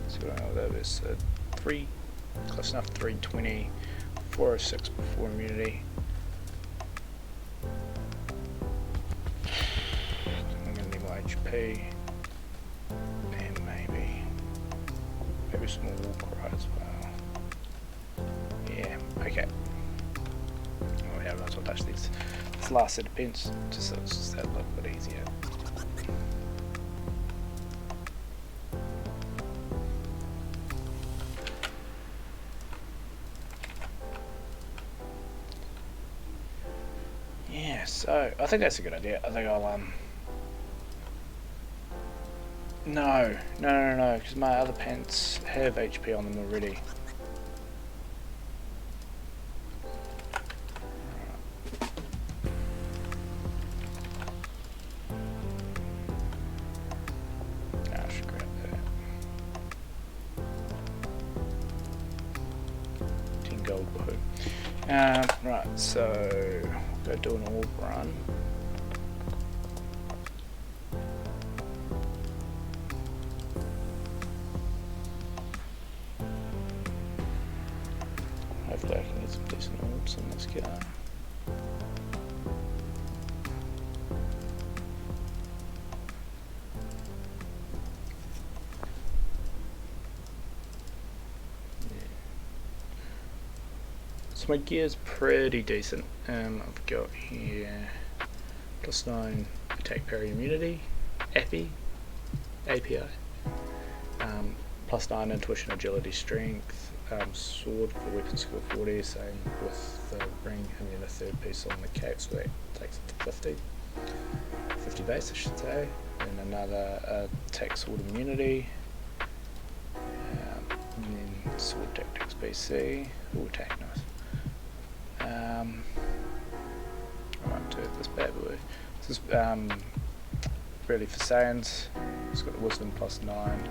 So what I know that is 3, close enough, 320, 406 before immunity. I'm going to need more HP. And maybe some more war cry as well. Yeah, okay. Oh yeah, I might as well touch these. This last set of pins, just so it's just that little bit easier. Yeah, so I think that's a good idea. I think I'll No, because my other pants have HP on them already. I should grab that. 10 gold, woohoo. Right, so go do an orb run. Hopefully I can get some decent orbs in this guy. So my gear's pretty decent. I've got here plus 9 attack parry immunity, API, plus 9 intuition, agility, strength, sword for weapon skill 40, same with the ring, and then a third piece on the cape, so that takes it to 50 base I should say, and another attack sword immunity, and then sword tactics BC, or attack nice. Right, to this bad boy. This is really for Sayans. It's got wisdom plus 9,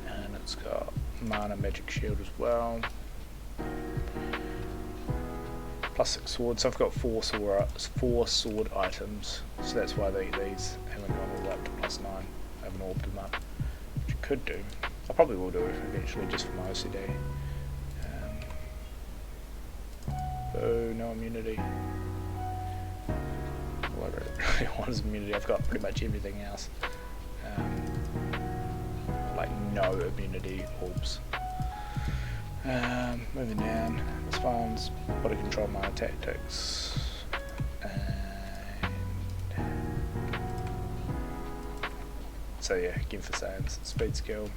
and it's got mana magic shield as well. Plus 6 swords. So I've got 4 sword items, so that's why these haven't gone all the way up to plus 9. I haven't orbed them up, which I could do. I probably will do it eventually, just for my OCD. Oh, no immunity. All I really want is immunity. I've got pretty much everything else. Like no immunity orbs. Moving down. This one's body control, mana tactics. So yeah, again for science, speed skill.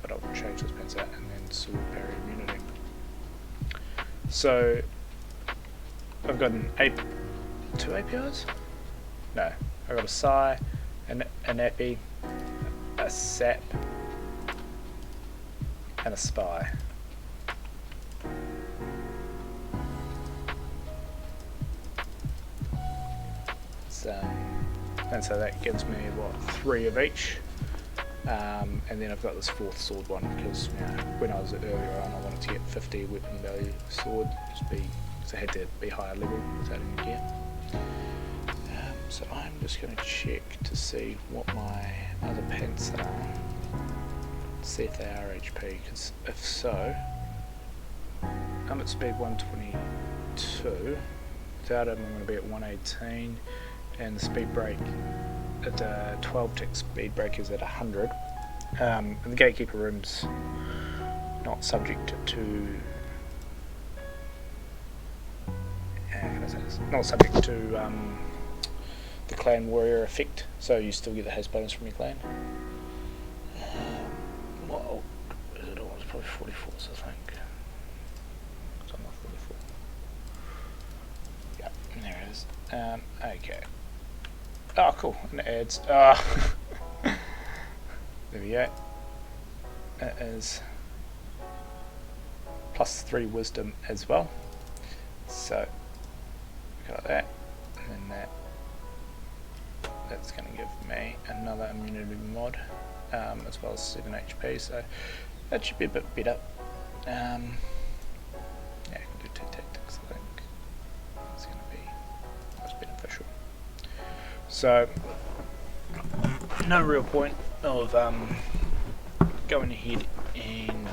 But I'll change those pins out and then sword parry immunity. So I've got two APIs? No, I've got a Psi, an Epi, a Sap, and a Spy. And so that gives me, what, 3 of each. And then I've got this 4th sword one because when I was earlier on I wanted to get 50 weapon value sword, because I had to be higher level without any gear. So I'm just going to check to see what my other pants are, see if they are HP, because if so, I'm at speed 122, without them I'm going to be at 118, and the speed break at 12 tick speed break is at 100. And the Gatekeeper room's not subject to the clan warrior effect, so you still get the haste bonus from your clan. Well, is it all? It's probably 44, I think. Something like 44. Yeah, there it is. Okay. Oh, cool. And it adds. There we go. It is +3 wisdom as well. So, got that, and then that's going to give me another immunity mod, as well as 7 HP, so that should be a bit better. Yeah, I can do 2 tactics, I think. It's going to be most beneficial. So, no real point of going ahead and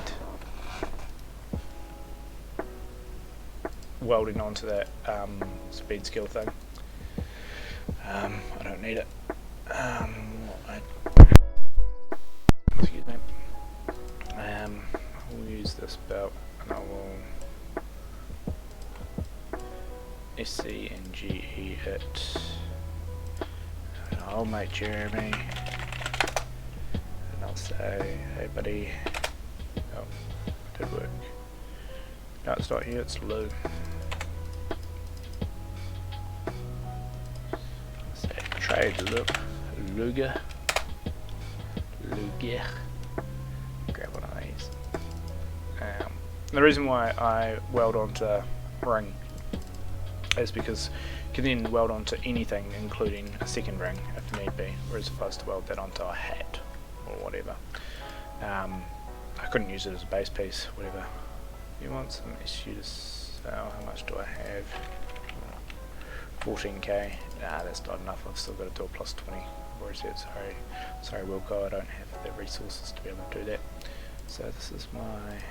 welding onto that speed skill thing. I don't need it. Excuse me. I'll use this belt and I will SC and GE it. I'll make Jeremy. And I'll say, hey buddy. Oh, did work. No, it's not you, it's Lou. Trade Luger. Grab one of these. The reason why I weld onto ring is because you can then weld onto anything, including a second ring if need be, whereas opposed to weld that onto a hat or whatever. I couldn't use it as a base piece, whatever. You want some issues? So how much do I have? 14k. Nah, that's not enough. I've still got to do a +20. Where is it? Sorry, Wilco. I don't have the resources to be able to do that. So this is my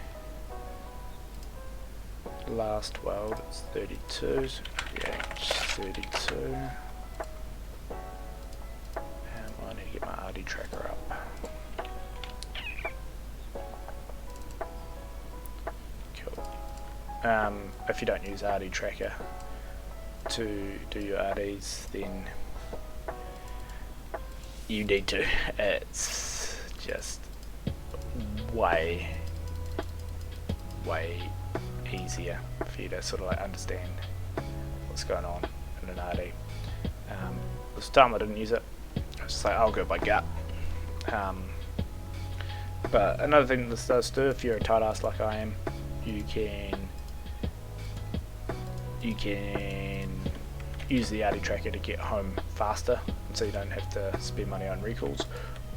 last weld. It's 32. So pH 32. And I need to get my RD tracker up. Cool. If you don't use RD tracker to do your RDs, then you need to. It's just way easier for you to sort of like understand what's going on in an RD. This time I didn't use it. I was just like, I'll go by gut. But another thing this does do, if you're a tight ass like I am, you can use the RD tracker to get home faster, so you don't have to spend money on recalls,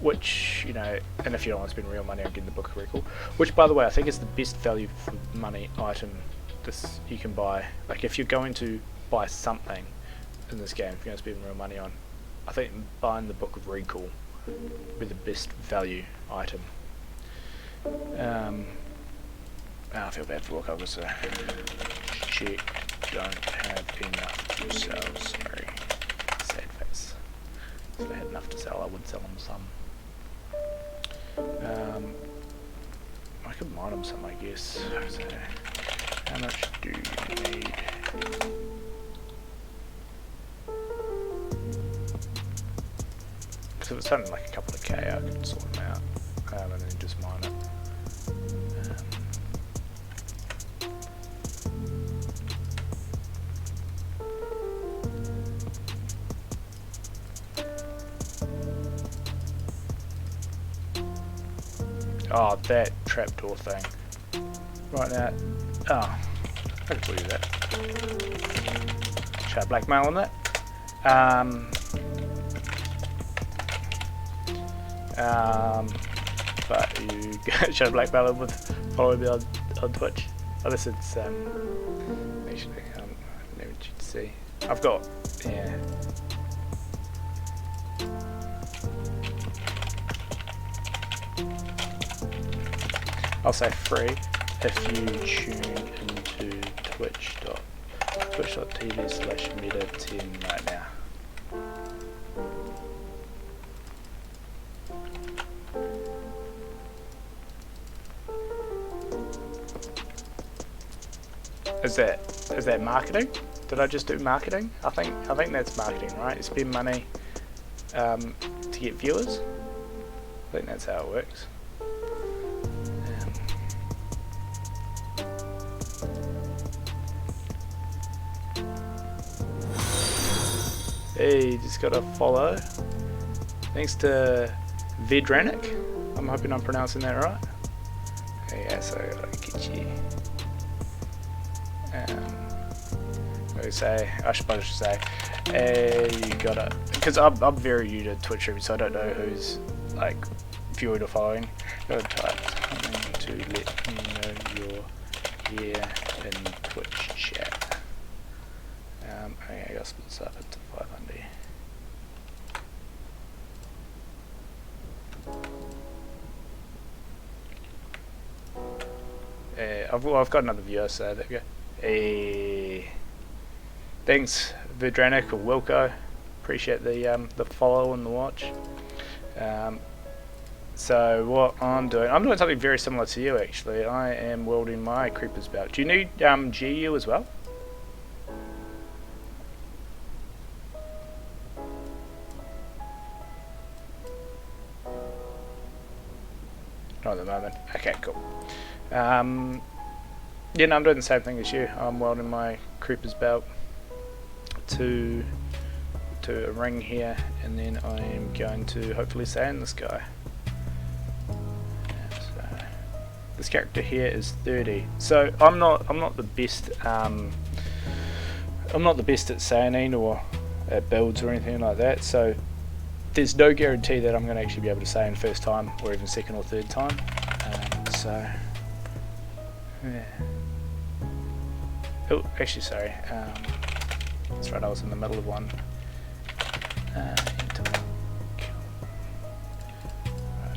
which, you know, and if you don't want to spend real money on getting the Book of Recall, which by the way I think is the best value for money item this you can buy. Like if you're going to buy something in this game, if you're going to spend real money on, I think buying the Book of Recall would be the best value item. I feel bad for work, I'll just check. Don't have enough to sell, sorry. Sad face. If I had enough to sell, I would sell them some. I could mine them some, I guess. So, how much do you need? Because if it's something like a couple of K, I could sort them out. And then just mine it. Oh, that trapdoor thing. Right now. Oh, I can believe that. Should I blackmail on that? but you should have black belt with following me on Twitch. Unless it's actually I don't want you to see. I've got I'll say free if you tune into twitch.tv/meta10 right now. Is that marketing? Did I just do marketing? I think that's marketing, right? You spend money to get viewers. I think that's how it works. Hey, just got a follow. Thanks to Vedranic. I'm hoping I'm pronouncing that right. Yeah, so I get you. I should say, you got it. Because I'm very new to Twitch streaming, so I don't know who's like viewing or following. Gotta type something to let me know you're here in Twitch chat. Okay, I gotta split this up into 500. I've got another viewer, so there we go. Hey, thanks Vedranic or Wilco. Appreciate the follow and the watch. So what I'm doing something very similar to you actually. I am welding my creeper's belt. Do you need GU as well? Not at the moment. Okay, cool. Yeah, no, I'm doing the same thing as you. I'm welding my creeper's belt to a ring here, and then I am going to hopefully sand this guy. So this character here is 30. So I'm not the best. I'm not the best at sanding or at builds or anything like that. So there's no guarantee that I'm going to actually be able to sand first time or even second or third time. So yeah. Oh, actually, sorry. That's right. I was in the middle of one.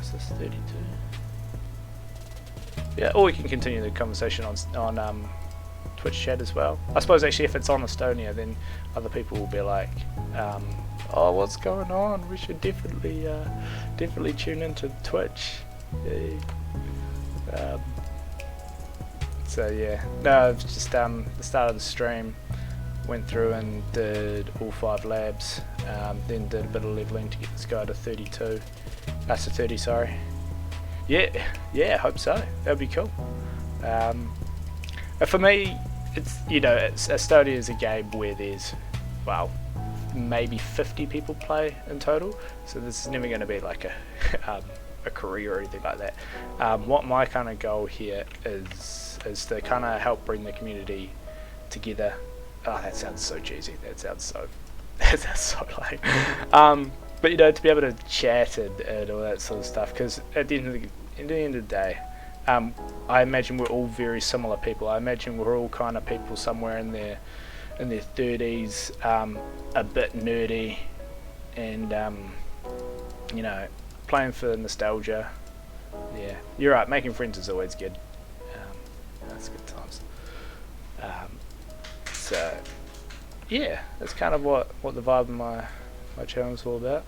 Is this 32? Yeah, or we can continue the conversation on Twitch chat as well. I suppose actually, if it's on Astonia, then other people will be like, "Oh, what's going on? We should definitely tune into Twitch." Yeah. So yeah, no, it's just the start of the stream, went through and did all 5 labs, then did a bit of leveling to get this guy to 32. That's to 30, sorry. Yeah, I hope so. That'd be cool. For me, it's Astonia is a game where there's, well, maybe 50 people play in total. So this is never going to be like a career or anything like that. What my kind of goal here is to kind of help bring the community together. Oh, that sounds so cheesy. That sounds so lame. But to be able to chat and all that sort of stuff, because at the end of the day, I imagine we're all very similar people. I imagine we're all kind of people somewhere in their 30s, a bit nerdy, and playing for nostalgia. Yeah, you're right. Making friends is always good. That's good times. So yeah, that's kind of what the vibe of my channel is all about.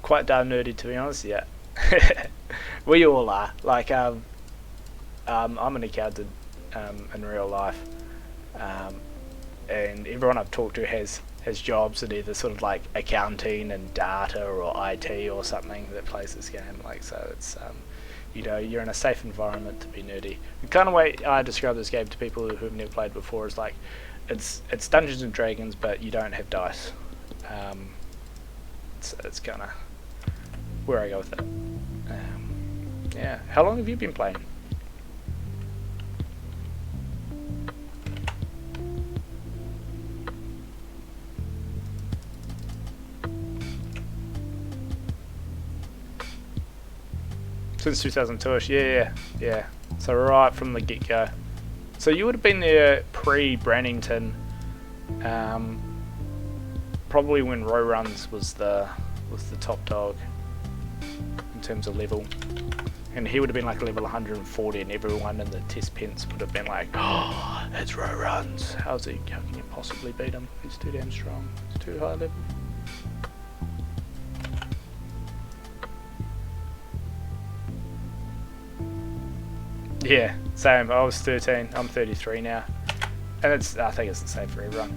Quite darn nerdy, to be honest. Yeah, we all are. Like I'm an accountant in real life, and everyone I've talked to has jobs in either sort of like accounting and data or IT or something that plays this game. Like, so it's you're in a safe environment to be nerdy. The kind of way I describe this game to people who have never played before is like it's Dungeons and Dragons, but you don't have dice. It's kind of where I go with it. Yeah. How long have you been playing? Since 2002ish, yeah. So right from the get-go. So you would have been there pre-Brannington, probably when Row Runs was the top dog in terms of level, and he would have been like level 140, and everyone in the test pens would have been like, oh, it's Row Runs. How can you possibly beat him? He's too damn strong. He's too high level. Yeah, same. I was 13. I'm 33 now, and I think it's the same for everyone.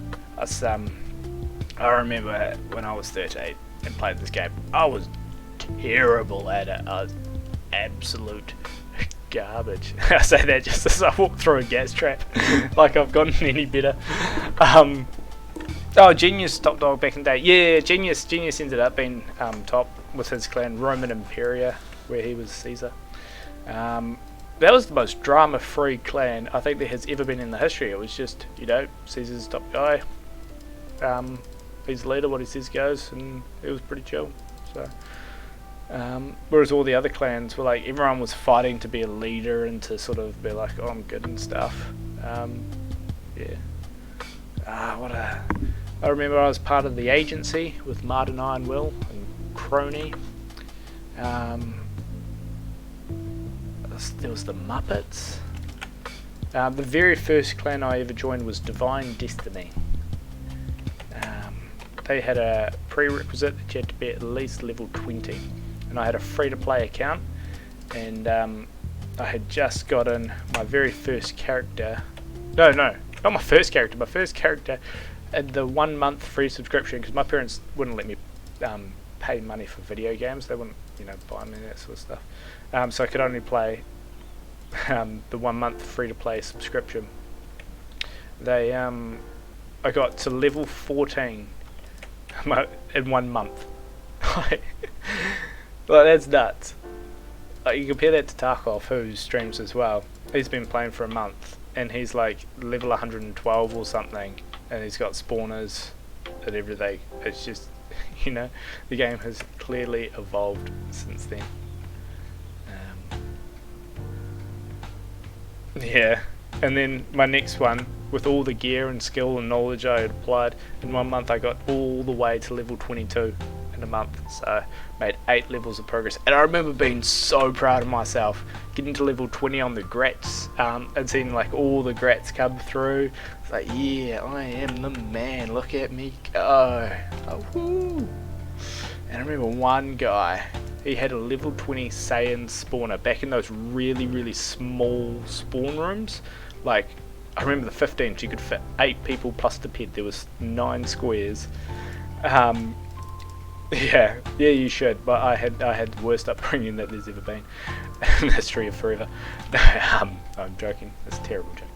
I remember when I was 13 and played this game, I was terrible at it. I was absolute garbage. I say that just as I walk through a gas trap, like I've gotten any better. Oh, Genius top dog back in the day. Yeah, Genius ended up being top with his clan Roman Imperia, where he was Caesar. That was the most drama-free clan I think there has ever been in the history. It was just, Caesar's top guy. He's the leader, what he says goes, and it was pretty chill. So, whereas all the other clans were like, everyone was fighting to be a leader and to sort of be like, oh, I'm good and stuff. Yeah. I remember I was part of the agency with Martin Iron Will and Crony. There was the Muppets. The very first clan I ever joined was Divine Destiny. They had a prerequisite that you had to be at least level 20, and I had a free-to-play account, and I had just gotten my very first character. No, not my first character. My first character at the 1 month free subscription, because my parents wouldn't let me pay money for video games. They wouldn't, buy me that sort of stuff. So I could only play the 1 month free-to-play subscription. I got to level 14 in 1 month. Like, that's nuts. Like, you compare that to Tarkov, who streams as well. He's been playing for a month, and he's like level 112 or something, and he's got spawners and everything. It's just, the game has clearly evolved since then. Yeah, and then my next one, with all the gear and skill and knowledge I had applied, in 1 month I got all the way to level 22 in a month, so made 8 levels of progress. And I remember being so proud of myself, getting to level 20 on the grats, and seeing like all the grats come through. It's like, yeah, I am the man, look at me go. Oh, woo. And I remember one guy, he had a level 20 Seyan spawner back in those really, really small spawn rooms. Like, I remember the 15s, you could fit 8 people plus the pet. There was 9 squares. Yeah, you should. But I had the worst upbringing that there's ever been in the history of forever. I'm joking. It's a terrible joke.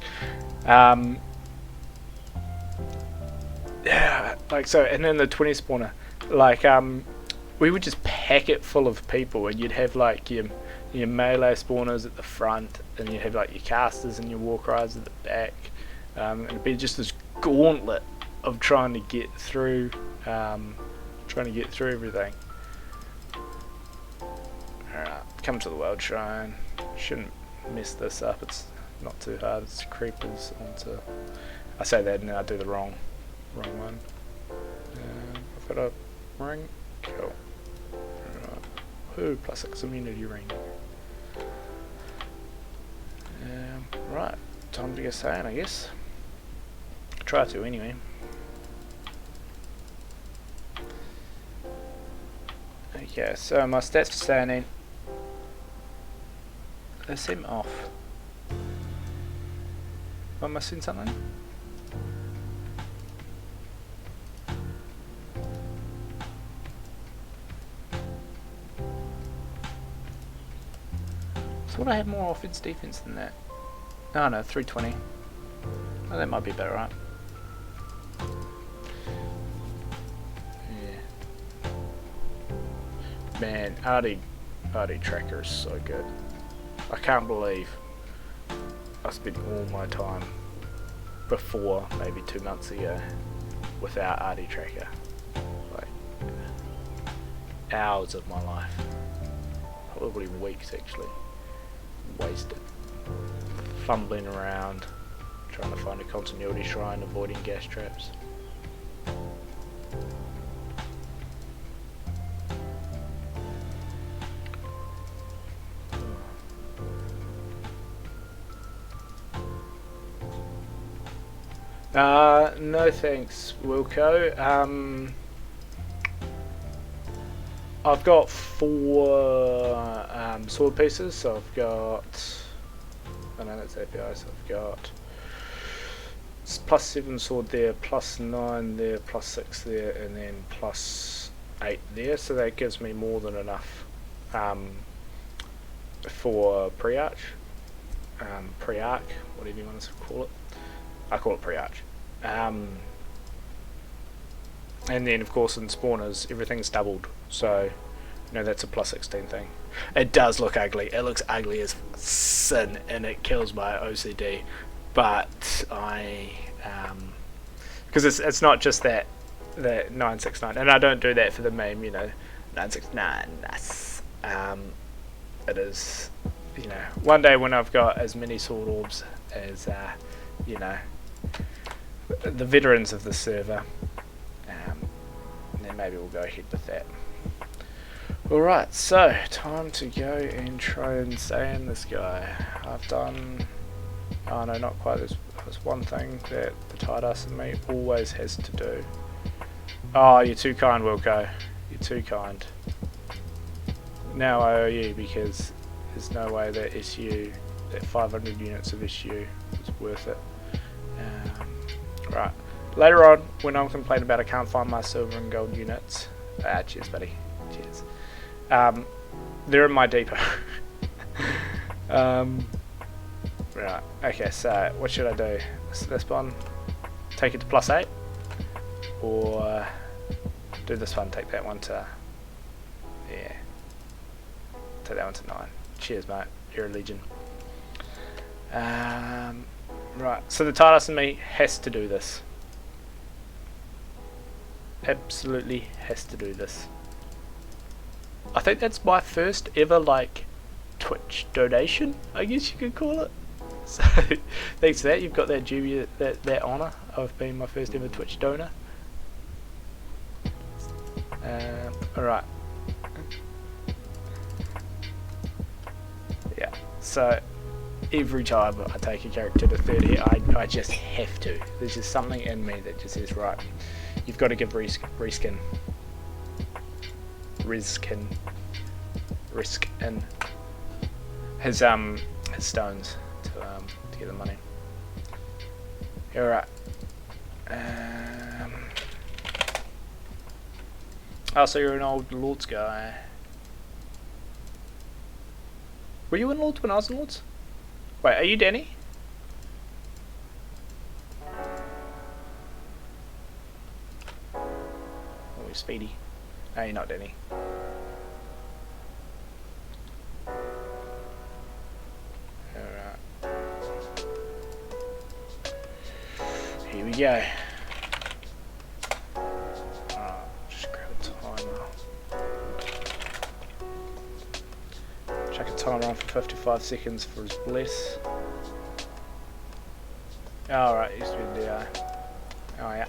Yeah, like so. And then the 20 spawner, like we would just pack it full of people, and you'd have like your melee spawners at the front, and you'd have like your casters and your warcries at the back, and it'd be just this gauntlet of trying to get through everything. Alright, come to the Weld Shrine. Shouldn't mess this up, it's not too hard. It's creepers onto... I say that and then I do the wrong one. I've got a ring. Cool. Ooh, +6 immunity ring. Right, time to get Seyan, I guess. Try to anyway. Okay, so my stats for Seyan, they seem off. Am I missing something? I thought I had more offense defense than that. Oh no, 320. Oh, that might be better, right? Yeah. Man, RD Tracker is so good. I can't believe I spent all my time before, maybe 2 months ago, without RD Tracker. Like, hours of my life. Oh, probably weeks actually. Wasted. Fumbling around, trying to find a continuity shrine, avoiding gas traps. No thanks, Wilco. I've got 4 sword pieces, so I've got, I know that's API, so I've got +7 sword there, +9 there, +6 there, and then +8 there, so that gives me more than enough for pre-arch, pre-arc, whatever you want to call it. I call it pre-arch. And then of course in spawners everything's doubled, so you know that's a +16 thing. It does look ugly, it looks ugly as sin and it kills my OCD, but I because it's not just that 969, and I don't do that for the meme, you know, 969 nice. It is, you know, one day when I've got as many sword orbs as you know, the veterans of the server, then maybe we'll go ahead with that. Alright, so time to go and try and Seyan this guy. I've done, oh no, not quite, there's one thing that the tight ass in me always has to do. Oh, you're too kind, Wilco, you're too kind. Now I owe you, because there's no way that SU, that 500 units of SU is worth it. Right, later on when I'm complaining about I can't find my silver and gold units, cheers buddy, cheers, they're in my depot. Right, okay, so what should I do? This one, take it to +8, or do this one, take that one to, yeah, take that one to 9. Cheers mate, you're a legend. Right, so the TARDIS in me has to do this. Absolutely has to do this. I think that's my first ever, like, Twitch donation, I guess you could call it. So, thanks for that, you've got that dubious, that honour of being my first ever Twitch donor. Alright. Yeah, so every time I take a character to 30, I just have to. There's just something in me that just says, right, you've got to give Reskin his stones to get the money. Alright. Oh, so you're an old Lords guy. Were you in Lords when I was in Lords? Wait, are you Danny? Oh, you're Speedy. No, you're not Danny. Alright. Here we go. Just grab a timer. Chuck a timer on for 55 seconds for his bliss. Alright, used to be the DI. Oh yeah.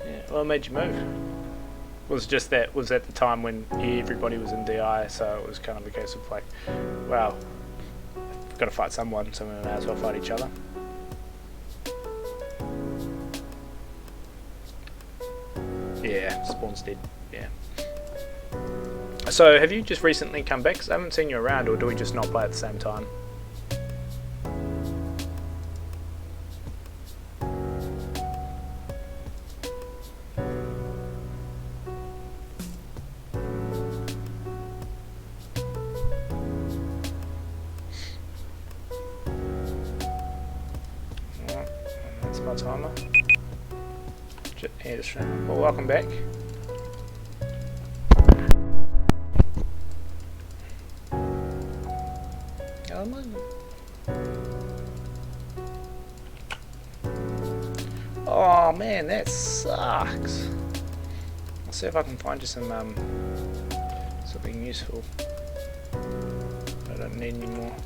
Yeah, what made you move? Was just that, was at the time when everybody was in DI, so it was kind of a case of like, wow, we've got to fight someone, so we may as well fight each other. Yeah, Spawn's dead, yeah. So, have you just recently come back? 'Cause I haven't seen you around, or do we just not play at the same time? Alright, that's my timer. Well, welcome back. Oh man, that sucks. see if I can find you some something useful. I don't need any more.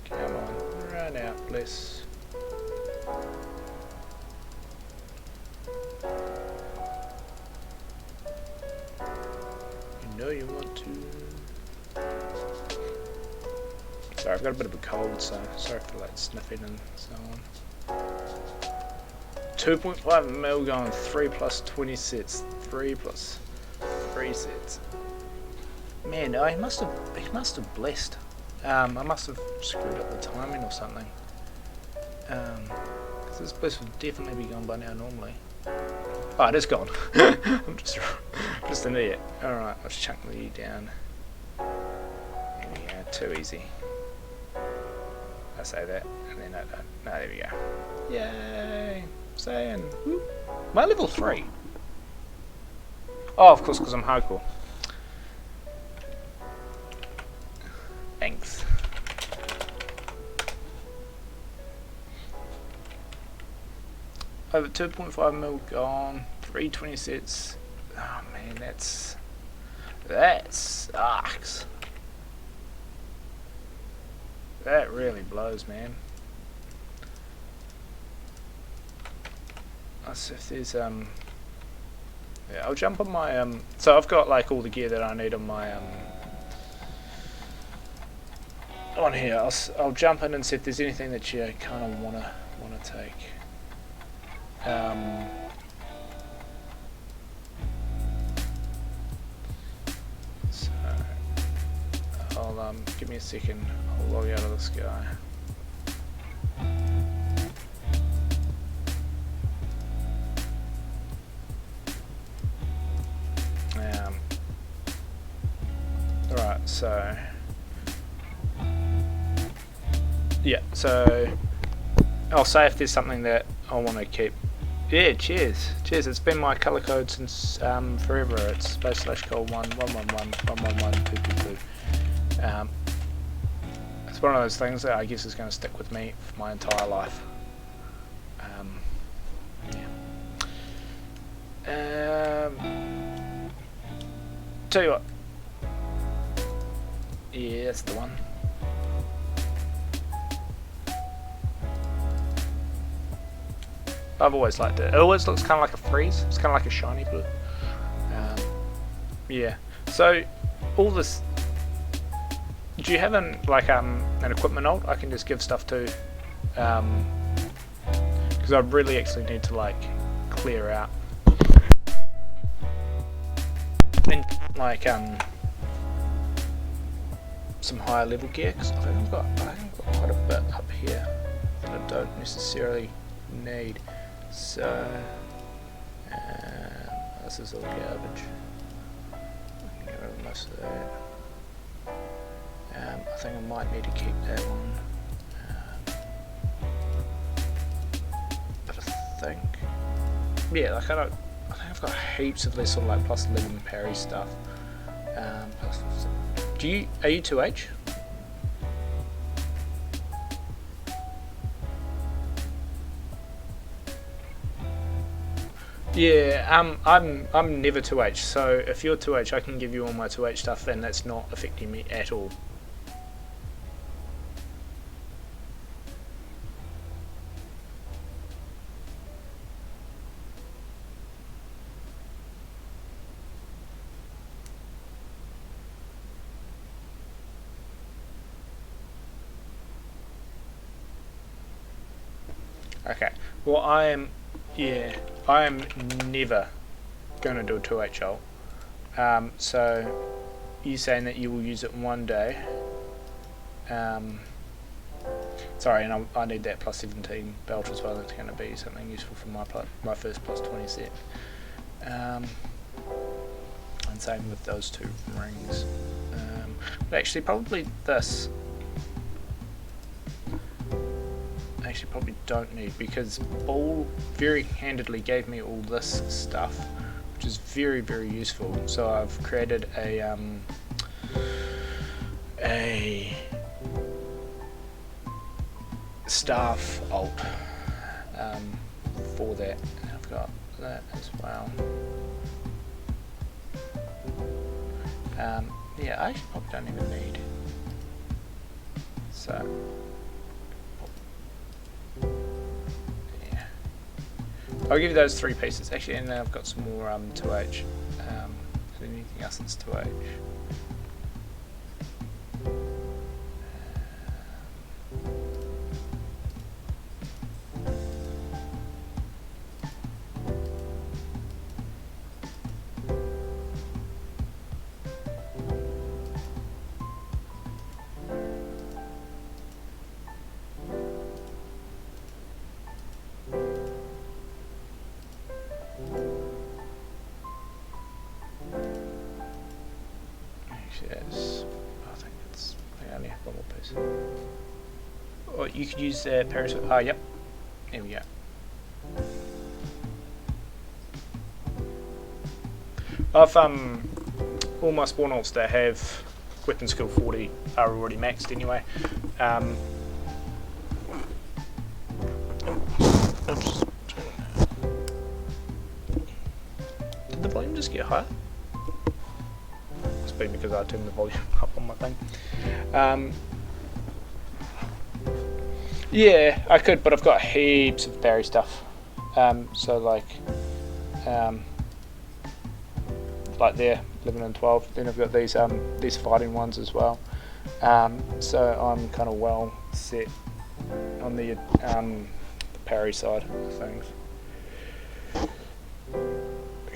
Come on, run out, please. You want to. Sorry, I've got a bit of a cold, so sorry for like sniffing and so on. 2.5 mil going 3 plus 20 sets, 3 plus 3 sets. Man, he must have blessed. I must have screwed up the timing or something. Because this bliss would definitely be gone by now normally. Oh, it is gone. I'm just an idiot. Alright, let's chunk the down. There we go, too easy. I say that, and then I don't. No, there we go. Yay! Seyan! Woo. Am I level 3? Oh, of course, because I'm hardcore. Thanks. Over 2.5 mil gone, 320 sets. Oh man, that sucks. That really blows, man. Let's see if there's yeah, I'll jump on my so I've got like all the gear that I need on my on here. I'll jump in and see if there's anything that you kind of wanna take. So I'll give me a second. I'll log out of this guy. Alright, so yeah, so I'll say if there's something that I want to keep. Yeah, cheers. It's been my color code since forever. It's space/col 11111112222. It's one of those things that I guess is going to stick with me for my entire life. Yeah. Tell you what. Yeah, that's the one. I've always liked it. It always looks kind of like a freeze. It's kind of like a shiny blue. Yeah. So all this. Do you have an equipment alt I can just give stuff to? Because I really actually need to like clear out. And like some higher level gear, because I think I've got quite a bit up here that I don't necessarily need. So this is all garbage. I can get rid of most of that. I think I might need to keep that one. But I think, yeah, like I think I've got heaps of this sort of like plus 11 parry stuff. Are you 2H? Yeah, I'm never 2H, so if you're 2H I can give you all my 2H stuff and that's not affecting me at all. Okay, well I am never going to do a 2H ult. So you saying that you will use it one day. Sorry, and I need that plus 17 belt as well. That's going to be something useful for my first plus 20 set. And same with those two rings. But actually probably this. Actually probably don't need, because Ball very handedly gave me all this stuff, which is very, very useful. So I've created a a staff alt for that, and I've got that as well. Yeah, I probably don't even need. So, yeah, I'll give you those 3 pieces. Actually, and then I've got some more 2H. Anything else that's 2H? Yes, I only have one more piece. Or you could use Paris. Ah, yep. There we go. I've all my spawn alts that have weapon skill 40 are already maxed anyway. Did the volume just get higher? Because I turned the volume up on my thing. Yeah, I could, but I've got heaps of berry stuff. So like there, 11 and 12. Then I've got these fighting ones as well. So I'm kind of well set on the parry side of things.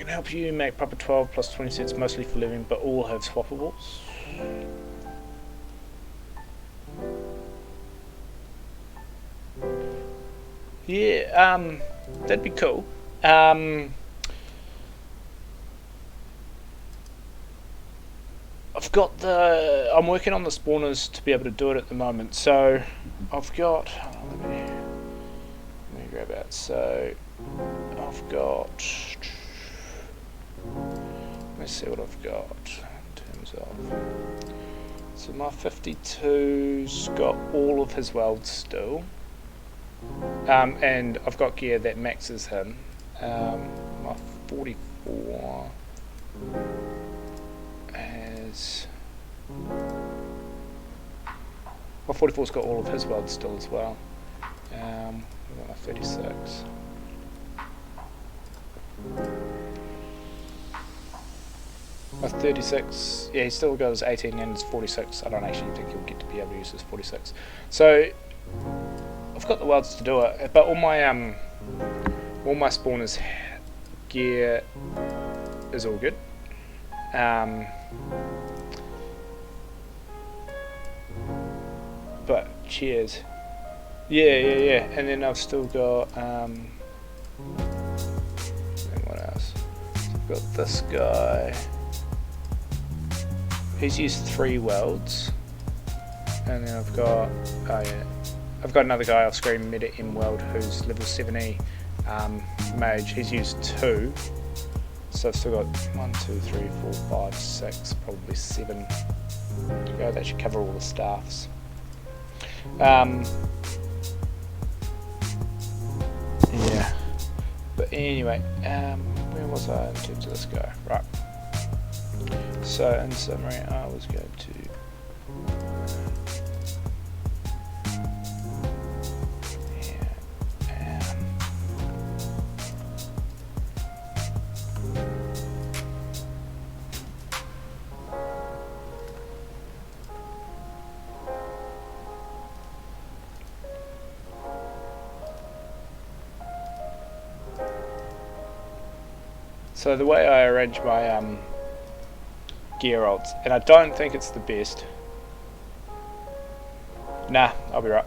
Help you make proper 12 plus 20 sets, mostly for living, but all have swappables. Yeah, that'd be cool. I've got I'm working on the spawners to be able to do it at the moment, so I've got, let me grab out, so I've got, let's see what I've got in terms of. So my 52's got all of his welds still, and I've got gear that maxes him. My 44 has. My 44's got all of his welds still as well. We've got my 36. My 36, yeah, he still goes 18 and his 46. I don't actually think he'll get to be able to use his 46. So I've got the welds to do it, but all my spawners gear is all good. But cheers. Yeah. And then I've still got what else? So I've got this guy. He's used 3 welds, and then I've got another guy off screen, Meta M Weld, who's level 70 mage. He's used 2, so I've still got 1, 2, 3, 4, 5, 6, probably 7 to go. That should cover all the staffs. Yeah, but anyway, where was I in terms of this guy? Right. So in summary, I was going to so the way I arrange my gear alts, and I don't think it's the best. Nah, I'll be right.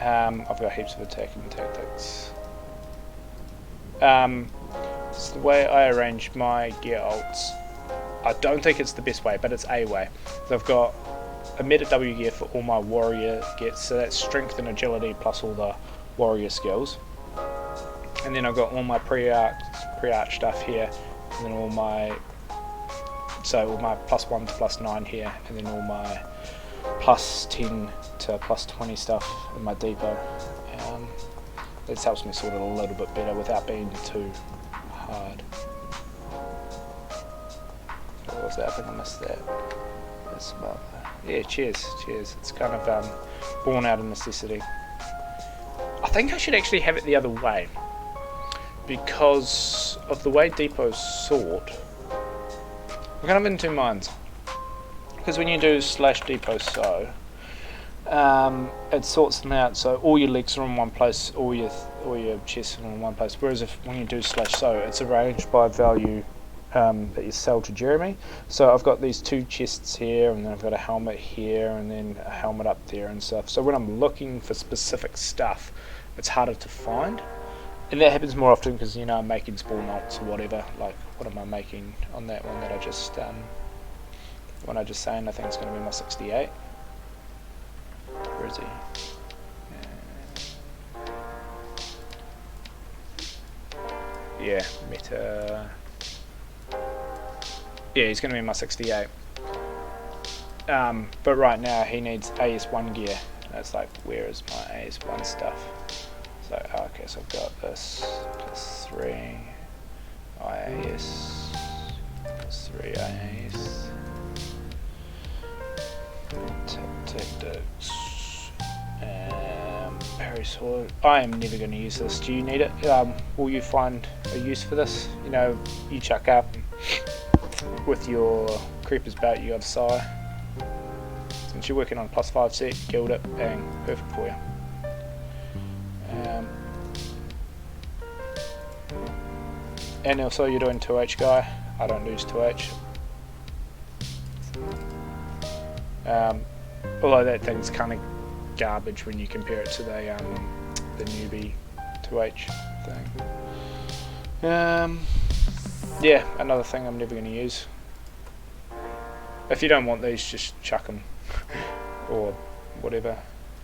I've got heaps of attacking tactics. It's the way I arrange my gear alts. I don't think it's the best way, but it's a way. So I've got a meta W gear for all my warrior gear, so that's strength and agility plus all the warrior skills. And then I've got all my pre-arch stuff here, and then all my So all my +1 to +9 here, and then all my +10 to +20 stuff in my depot. This helps me sort it a little bit better without being too hard. What was that? I think I missed that. That's about that. Yeah, cheers. It's kind of born out of necessity. I think I should actually have it the other way, because of the way depots sort. I'm kind of in two minds, because when you do /depot sew, it sorts them out, so all your legs are in one place, all your chests are in one place. Whereas when you do /sew, it's arranged by value that you sell to Jeremy. So I've got these two chests here, and then I've got a helmet here, and then a helmet up there and stuff. So when I'm looking for specific stuff, it's harder to find, and that happens more often because, you know, I'm making spool knots or whatever. Like, what am I making on that one that I just when I just saying I think it's going to be my 68. Where is he? Yeah, meta. Yeah, he's going to be my 68. But right now he needs AS1 gear. And it's like, where is my AS1 stuff? So, okay, so I've got this +3 IAS, +3 IAS, tactics, parry sword. I am never going to use this. Do you need it? Will you find a use for this? You know, you chuck up with your creeper's boat, you got a sire. Since you're working on a +5 set, gild it, bang, perfect for you. And also you're doing 2H guy. I don't lose 2H. Although that thing's kind of garbage when you compare it to the newbie 2H thing. Yeah, another thing I'm never going to use. If you don't want these, just chuck them or whatever.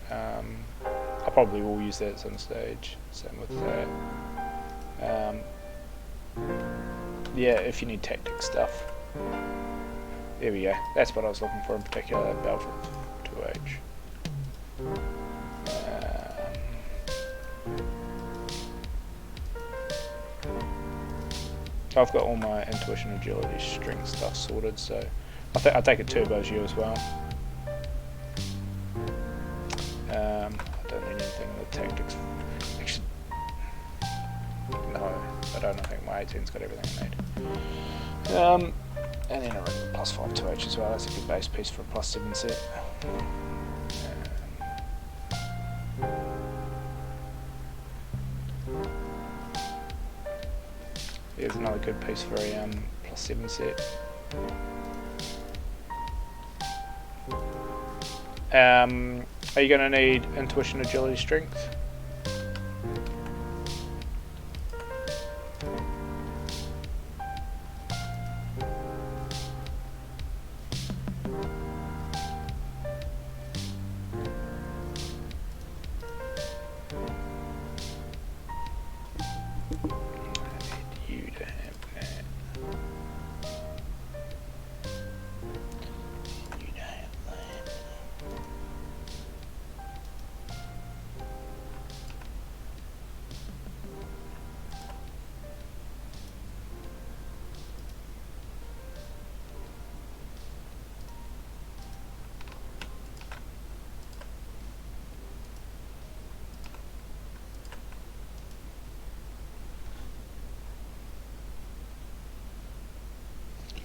I probably will use that at some stage. Same with that. Yeah, if you need tactic stuff. There we go. That's what I was looking for in particular, that belt for 2H. I've got all my intuition, agility, strength stuff sorted, so I think I take it turbos you as well. I don't need anything with tactics. Actually, no, I don't think my 18's got everything I need. And then a +5 2H as well. That's a good base piece for a +7 set. Here's another good piece for a +7 set. Are you going to need intuition, agility, strength?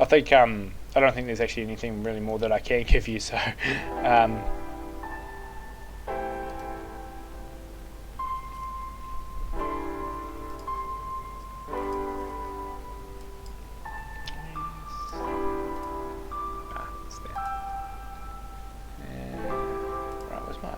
I think I don't think there's actually anything really more that I can give you, so it's there. Right, where's my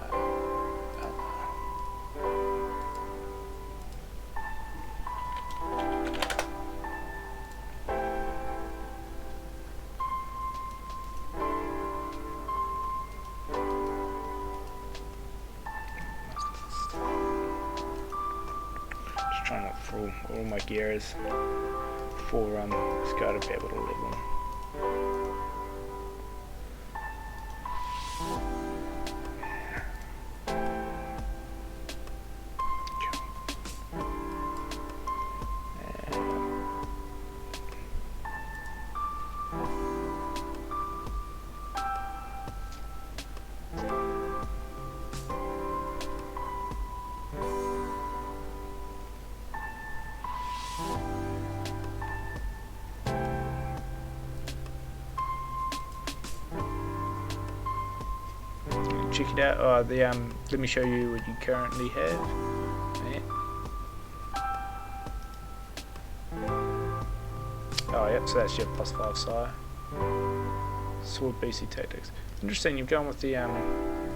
trying to look for all my gear is for this guy to be able to level. check it out. Oh, let me show you what you currently have. Yeah. Oh, yep, so that's your +5 sire. Sword BC tactics. Interesting, you've gone with the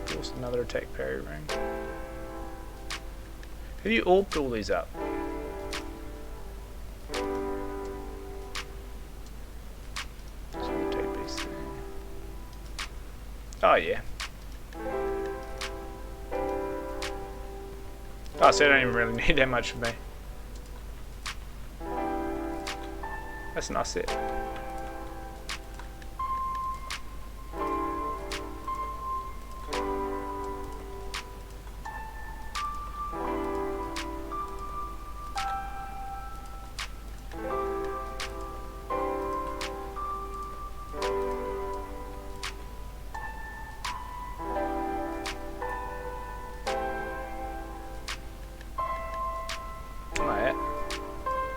force another attack parry ring. Have you orbed all these up? Sword attack BC. Oh yeah. Oh, so I don't even really need that much for me. That's a nice set.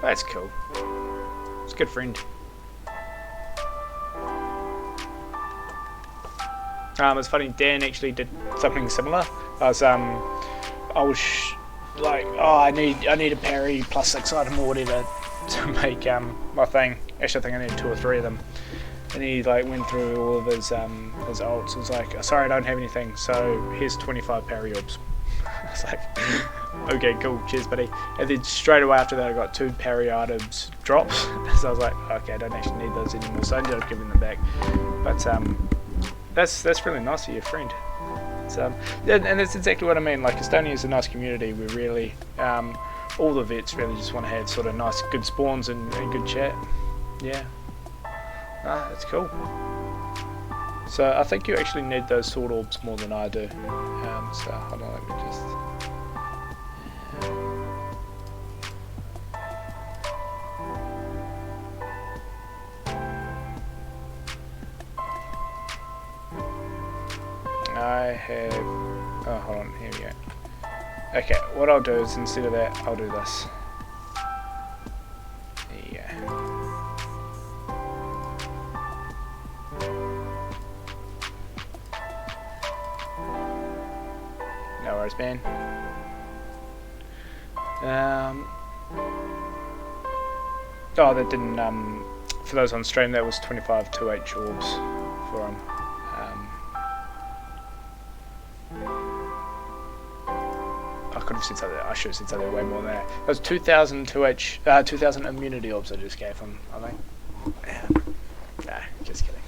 That's cool. It's a good friend. It's funny, Dan actually did something similar. I was like, oh, I need a parry +6 item or whatever to make my thing. Actually, I think I need 2 or 3 of them. And he like went through all of his ults. I was like, sorry, I don't have anything. So here's 25 parry orbs. I was like, okay, cool, cheers, buddy. And then straight away after that, I got 2 parry items drops. So I was like, okay, I don't actually need those anymore. So I ended up giving them back. But that's really nice of your friend. It's, and that's exactly what I mean. Like, Astonia is a nice community. We really, all the vets really just want to have sort of nice, good spawns and good chat. Yeah. That's cool. So I think you actually need those sword orbs more than I do. So hold on, let me just. I have. Oh, hold on. Here we go. Okay, what I'll do is instead of that, I'll do this. There you go. No worries, man. Oh, that didn't. For those on stream, that was 25 2H orbs for them. I could have said something. I should have said something way more than that. That was 2,000 2H, 2,000 immunity orbs I just gave him. I think. Yeah. Nah, just kidding.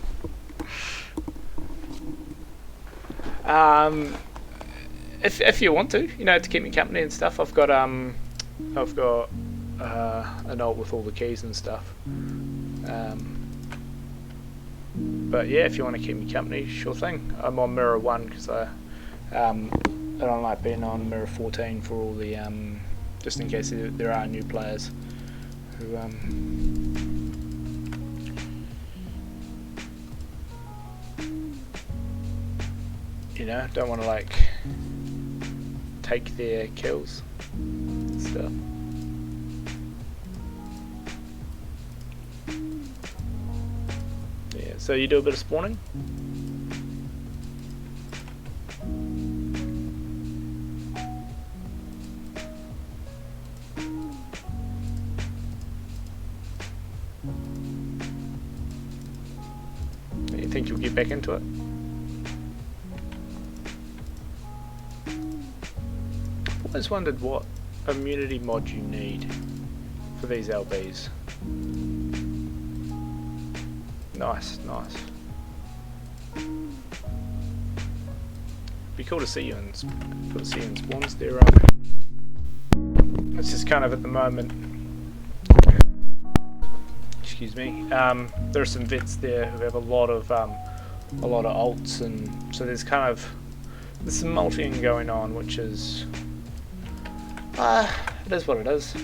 If you want to, to keep me company and stuff, I've got an ult with all the keys and stuff. But yeah, if you want to keep me company, sure thing. I'm on mirror 1 because I don't like being on mirror 14 for all the just in case there are new players who don't want to like take their kills and stuff. Yeah, so you do a bit of spawning? You think you'll get back into it? I've always wondered what immunity mod you need for these LBs. Nice, nice. Be cool to see you in spawns there. It's just kind of at the moment. Excuse me. There are some vets there who have a lot of ults, and so there's some multiing going on, which is it is what it is.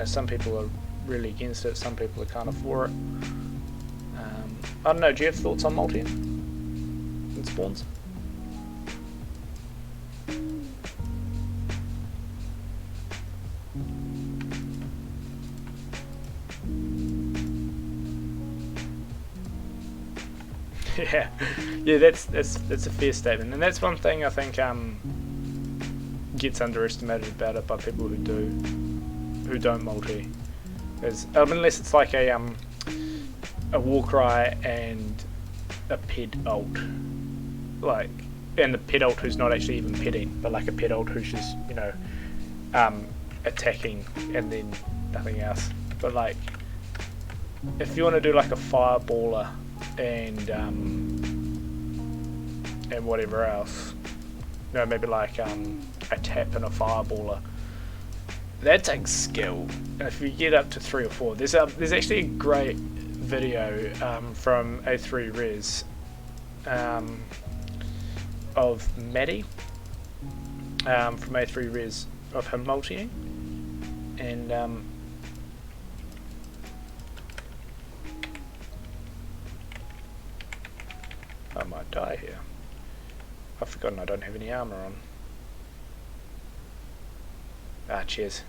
Some people are really against it. Some people are kind of for it. I don't know. Do you have thoughts on multiing in spawns? yeah, that's a fair statement, and that's one thing I think gets underestimated about it by people who don't multi. Is unless it's like a Warcry and a ped alt, like, and the ped alt who's not actually even pedding, but like a ped alt who's just, you know, attacking and then nothing else. But like, if you want to do like a fireballer and whatever else, you know, maybe like a tap and a fireballer, that takes skill. And if you get up to 3 or 4, there's actually a great video from A3 Res of Maddie from A3 Res of him multiing, and I might die here. I've forgotten I don't have any armor on. Ah, cheers.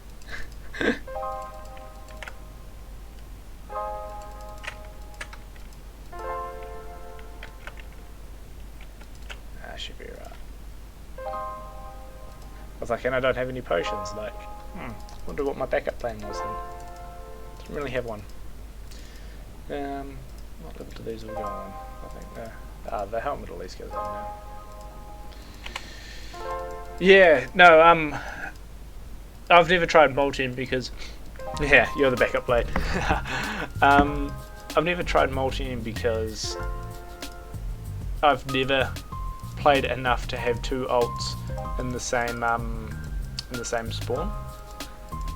Should be right. I was like, and I don't have any potions. Like, wonder what my backup plan was then. Didn't really have one. What level do these all go on? I think the helmet at least goes on now. Yeah, no, I've never tried multiing because, yeah, you're the backup blade. I've never tried multiing because I've never played enough to have 2 alts in the same spawn.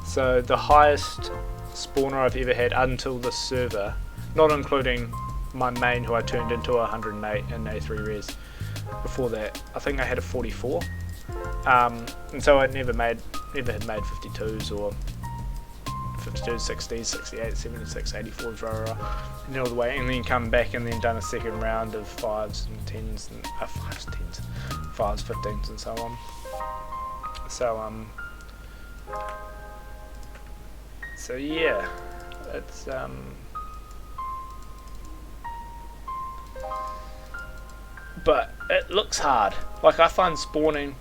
So the highest spawner I've ever had until this server, not including my main who I turned into 108 in A3 Res, before that I think I had a 44, and so I never had made 52s or 52s, 60s, 68, 76, 84s, and all the way, and then come back and then done a second round of 5s and 10s and 5s, 10s, 5s, 15s and so on. So yeah, it's but it looks hard. Like, I find spawning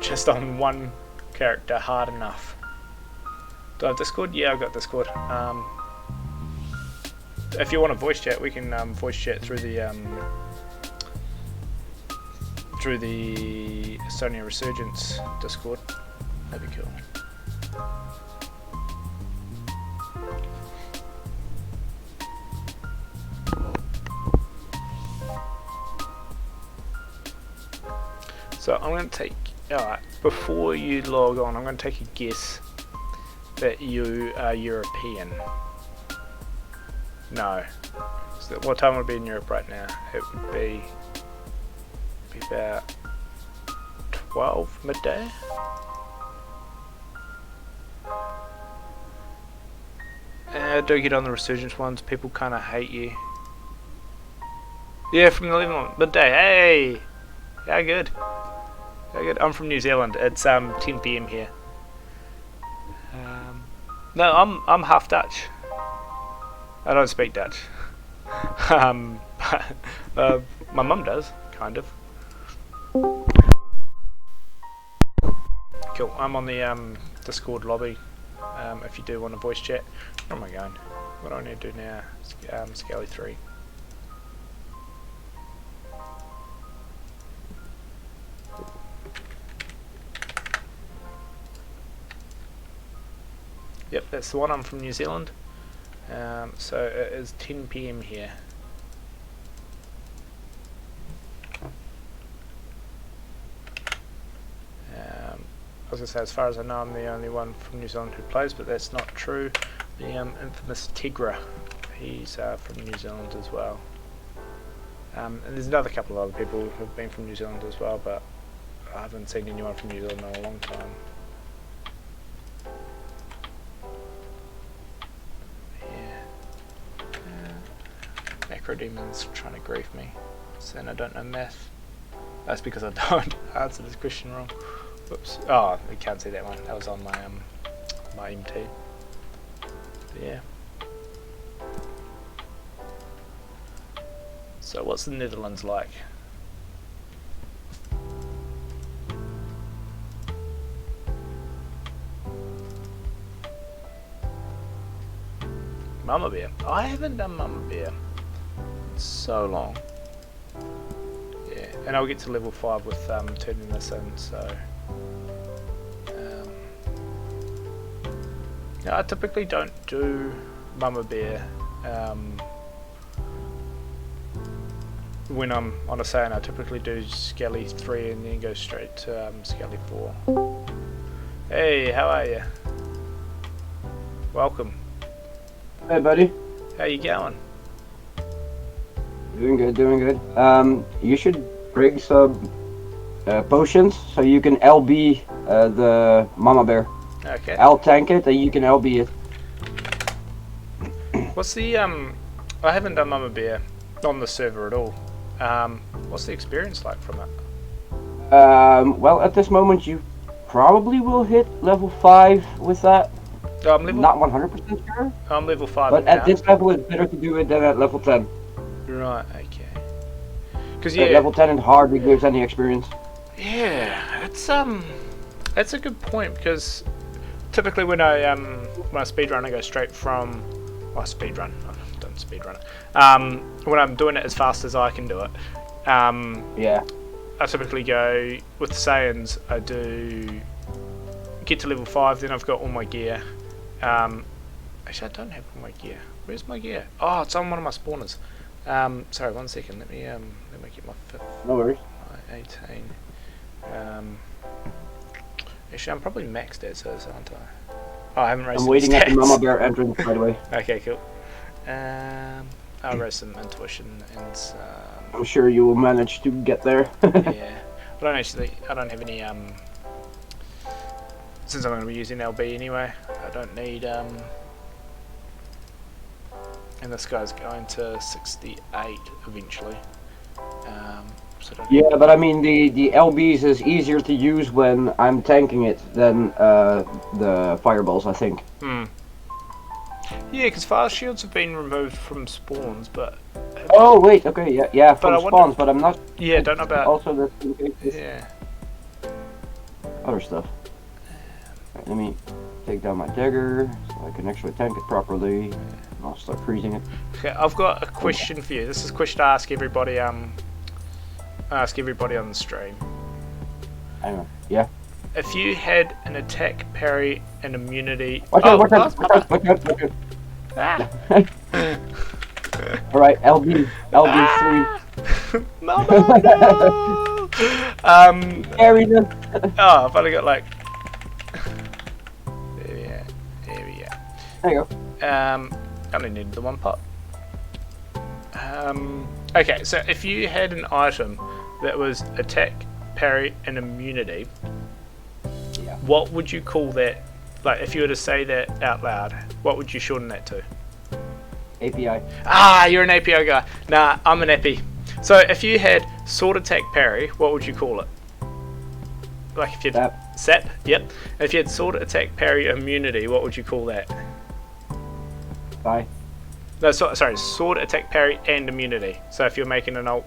just on one character hard enough. Do I have Discord? Yeah, I've got Discord. If you want to voice chat, we can voice chat through the Astonia Resurgence Discord. That'd be cool. So I'm going to take, alright, before you log on, I'm going to take a guess that you are European. No. So what time would it be in Europe right now? It would be about 12 midday. Do get on the Resurgence ones, people kind of hate you. Yeah, from the 11 midday, hey! How good? How good? I'm from New Zealand, it's 10 PM here. No, I'm half Dutch. I don't speak Dutch. My mum does, kind of. Cool. I'm on the Discord lobby. If you do want to voice chat. Where am I going? What do I need to do now? Scaly 3. Yep, that's the one. I'm from New Zealand. So it is 10 PM here. I was going to say, as far as I know, I'm the only one from New Zealand who plays, but that's not true. The infamous Tigra, he's from New Zealand as well. And there's another couple of other people who've been from New Zealand as well, but I haven't seen anyone from New Zealand in a long time. Demon's trying to grief me, saying I don't know math. That's because I don't answer this question wrong. Whoops. Oh, you can't see that one. That was on my my MT. But yeah. So what's the Netherlands like? Mama Bear. I haven't done Mama Bear in so long. Yeah, and I'll get to level 5 with turning this in, so... no, I typically don't do Mama Bear when I'm on a Seyan. I typically do Skelly 3 and then go straight to Skelly 4. Hey, how are you? Welcome. Hey, buddy. How you going? Doing good, doing good. You should bring some potions so you can LB the Mama Bear. Okay. I'll tank it and you can LB it. What's the I haven't done Mama Bear on the server at all. What's the experience like from it? Well, at this moment you probably will hit level 5 with that. Oh, I'm level. Not 100% sure. I'm level 5. But now. at this level, it's better to do it than at level 10. Right. Okay. Because At level 10 it hardly gives any experience. Yeah, that's a good point, because typically when I speedrun, I go straight from speedrun. I don't speedrun it. When I'm doing it as fast as I can do it, Yeah. I typically go with the Sayans. I do get to level 5, then I've got all my gear. Actually, I don't have all my gear. Where's my gear? Oh, it's on one of my spawners. Sorry, 1 second. Let me get my 5th. No worries. 18. Actually, I'm probably maxed as is, aren't I? Oh, I haven't raised. I'm waiting stats. at the Mama Bear entrance, by the way. Okay, cool. I'll raise some intuition and some. I'm sure you will manage to get there. Yeah, I don't have any. Since I'm going to be using LB anyway, I don't need. And this guy's going to 68 eventually. So Yeah, but I mean the LBs is easier to use when I'm tanking it than the fireballs, I think. Hmm. Yeah, because fire shields have been removed from spawns, but. Oh wait, okay, yeah, from I spawns, wonder, but I'm not. Yeah, don't know about. Also, the Yeah. other stuff. Right, let me take down my dagger so I can actually tank it properly. I'll start freezing it. Okay, I've got a question for you. This is a question I ask everybody. Ask everybody on the stream. I know. Yeah. If you had an attack, parry, and immunity. Watch out! Watch out! Watch out! Watch out! Ah. All right, LB 3. Mama, no! Carry them. Oh, I've only got like. There we go. There we go. There you go. Only needed the 1 pot. Okay, so if you had an item that was attack, parry, and immunity, Yeah. what would you call that? Like, if you were to say that out loud, what would you shorten that to? API. Ah, you're an API guy. Nah, I'm an epi. So if you had sword attack parry, what would you call it? Like if you had sap, yep. If you had sword attack parry immunity, what would you call that? Bye. No, sorry, sword attack parry and immunity. So if you're making an ult,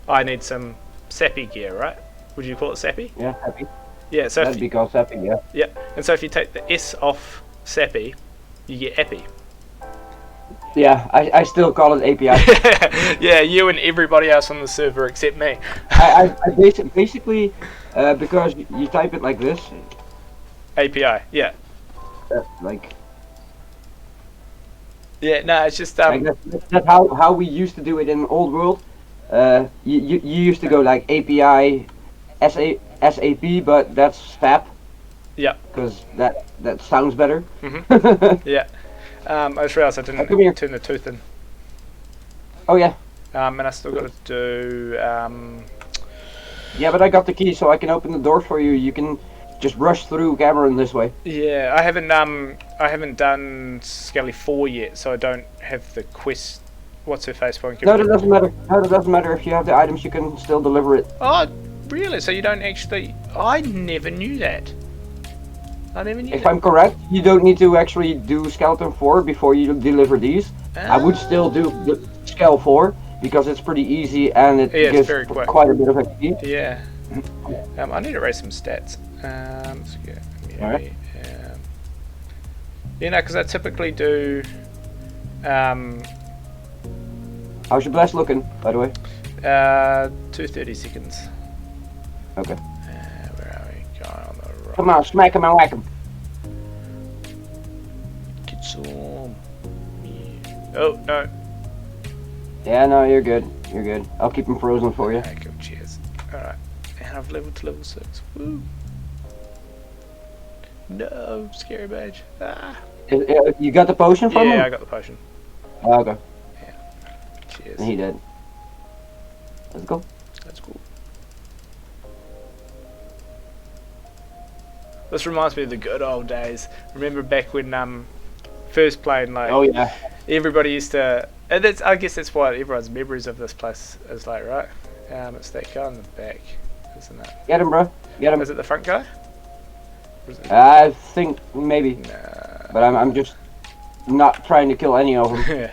I need some sappy gear, right? Would you call it sappy? Yeah, happy. Yeah, so That'd be called sappy, yeah. Yeah, and so if you take the S off sappy, you get epi. Yeah, I still call it API. Yeah, you and everybody else on the server except me. I basically, because you type it like this. API, yeah. Like. Yeah, no, it's just Like that's how we used to do it in old world. You used to go like API, SAP, but that's SAP. Yeah. Because that sounds better. Yeah. I just realised I didn't turn the tooth in. Oh yeah. And I still got to do. Yeah, but I got the key, so I can open the door for you. You can just rush through Cameron this way. Yeah, I haven't done Skelly 4 yet, so I don't have the quest. What's her face point? No, that doesn't matter. No, that doesn't matter. If you have the items, you can still deliver it. Oh, really? So you don't actually? I never knew that. I never knew. If I'm correct, you don't need to actually do Skeleton 4 before you deliver these. I would still do the Skeleton 4, because it's pretty easy and it Yeah, it's gives very quick. quite a bit of XP. Yeah. I need to raise some stats. So yeah, Alright. you know, because I typically do. How's your blast looking, by the way? 230 seconds. Okay. Where are we? Going on the right. Come on, smack him and whack him. Get some. Yeah. Oh no. Yeah, no, you're good. You're good. I'll keep him frozen for you. Okay, cool, cheers. Alright. And I've leveled to level 6. Woo! No, scary badge. Ah. You got the potion from him? Yeah, I got the potion. Oh, okay. Cheers. And he did. Let's go. That's cool. This reminds me of the good old days. Remember back when first playing, like, Oh yeah. everybody used to, and that's, I guess that's what everyone's memories of this place is like, right? It's that guy in the back, isn't it? Get him, bro. Get him. Is it the front guy? Or is it... I think maybe, Nah. but I'm just not trying to kill any of them.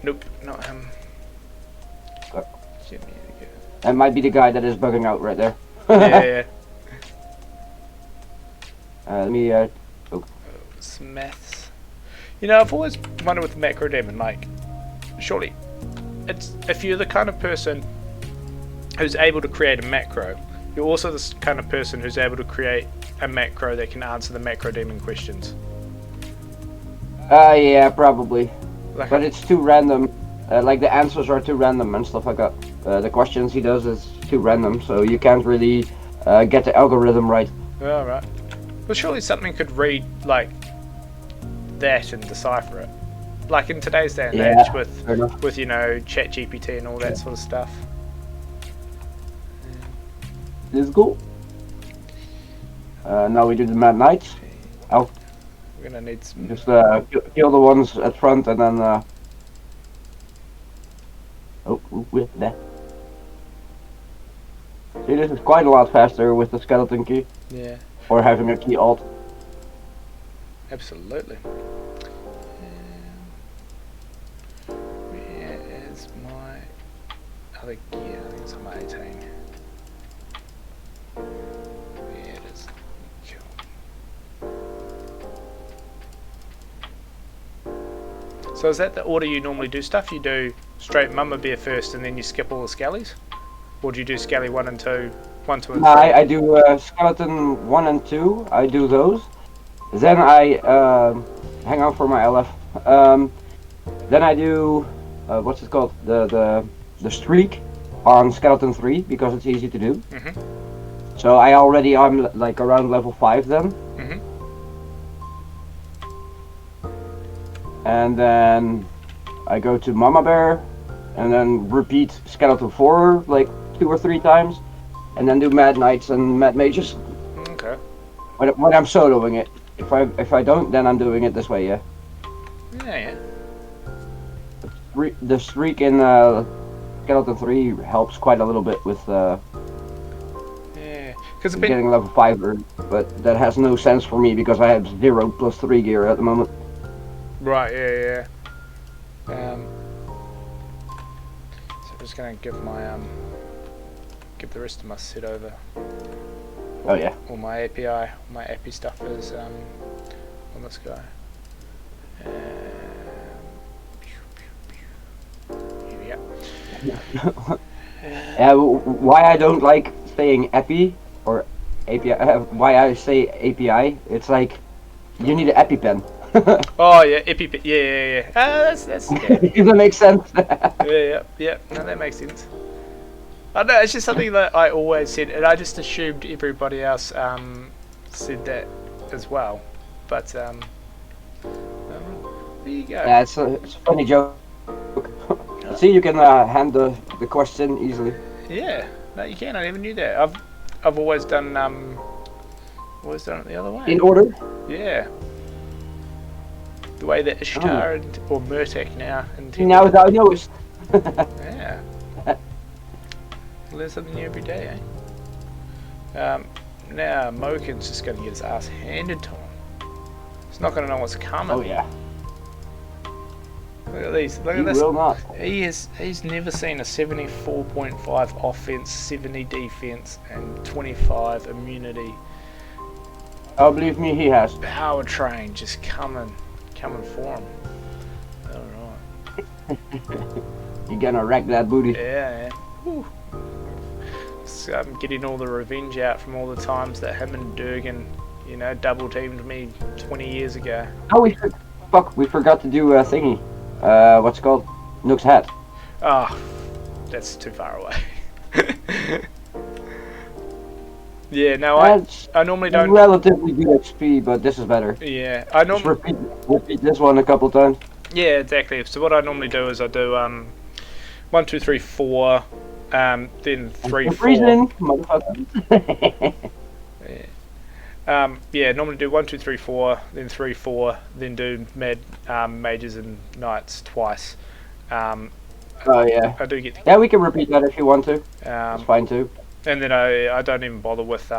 Nope, not him. Okay. Shit, me to That might be the guy that is bugging out right there. yeah. Let me. Smiths. You know, I've always wondered with macro demon, like, surely, it's if you're the kind of person who's able to create a macro, you're also the kind of person who's able to create a macro that can answer the macro demon questions. Yeah, probably. Like But it's too random. Like the answers are too random and stuff like that. The questions he does is too random, so you can't really get the algorithm right. oh, right. But surely something could read like that and decipher it. Like in today's day and age with you know ChatGPT and all that sort of stuff. Let's go. Now we do the Mad Knights. Oh. We're gonna need some. Just kill the ones at front and then. Oh, with that. See, this is quite a lot faster with the skeleton key. Yeah. Or having a key alt. Absolutely. Where is my other gear? I think it's on my 18. There it is. Cool. So is that the order you normally do stuff? You do straight Mama Bear first and then you skip all the skellies? Or do you do skelly 1 and 2? 1, 2 and 3? I do skeleton 1 and 2. I do those. Then I hang on for my LF. Then I do what's it called? The streak on skeleton 3 because it's easy to do. So I already am like around level 5 then. And then I go to Mama Bear and then repeat skeleton 4 like 2 or 3 times. And then do Mad Knights and Mad Mages. Okay. When I'm soloing it. If I don't, then I'm doing it this way, yeah. Yeah. The streak in Skeleton 3 helps quite a little bit with Yeah. Because getting level 5, but that has no sense for me because I have 0 plus 3 gear at the moment. Right, yeah. So I'm just gonna give my give the rest of my set over. Oh yeah. All my API, my API stuff is on this guy. Here we go. Why I don't like saying API or API, why I say API, it's like you need an EpiPen. Oh yeah, EpiPen, yeah. That's yeah. Does that make sense? yeah. No, that makes sense. I don't know, it's just something that I always said, and I just assumed everybody else said that as well. But there you go. Yeah, it's a funny joke. See, you can hand the question easily. Yeah, no, you can. I never knew that. I've always done it the other way. In order. Yeah. The way that Ishtar or Murtek now. Now thou knowest. Yeah. Learn something new every day, eh? Now Moken's just going to get his ass handed to him. He's not going to know what's coming. Oh yeah. Look at these. Look He at this. will not. He's never seen a 74.5 offense, 70 defense, and 25 immunity. Oh, believe me, he has. Powertrain just coming for him. Alright. You're gonna wreck that booty. Yeah. Whew. So I'm getting all the revenge out from all the times that him and Durgan, you know, double teamed me 20 years ago. Oh, we forgot to do a thingy. What's it called? Nook's hat. Oh, that's too far away. Yeah, no, I normally don't. Relatively good XP, but this is better. Yeah, I Just normally. repeat this one a couple times. Yeah, exactly. So what I normally do is I do 1, 2, 3, 4, then 3, You're 4. freezing, motherfucker. Yeah, normally do 1, 2, 3, 4, then 3, 4, then do mages and knights twice. Oh yeah. I do get. Yeah, we can repeat that if you want to. It's fine too. And then I don't even bother with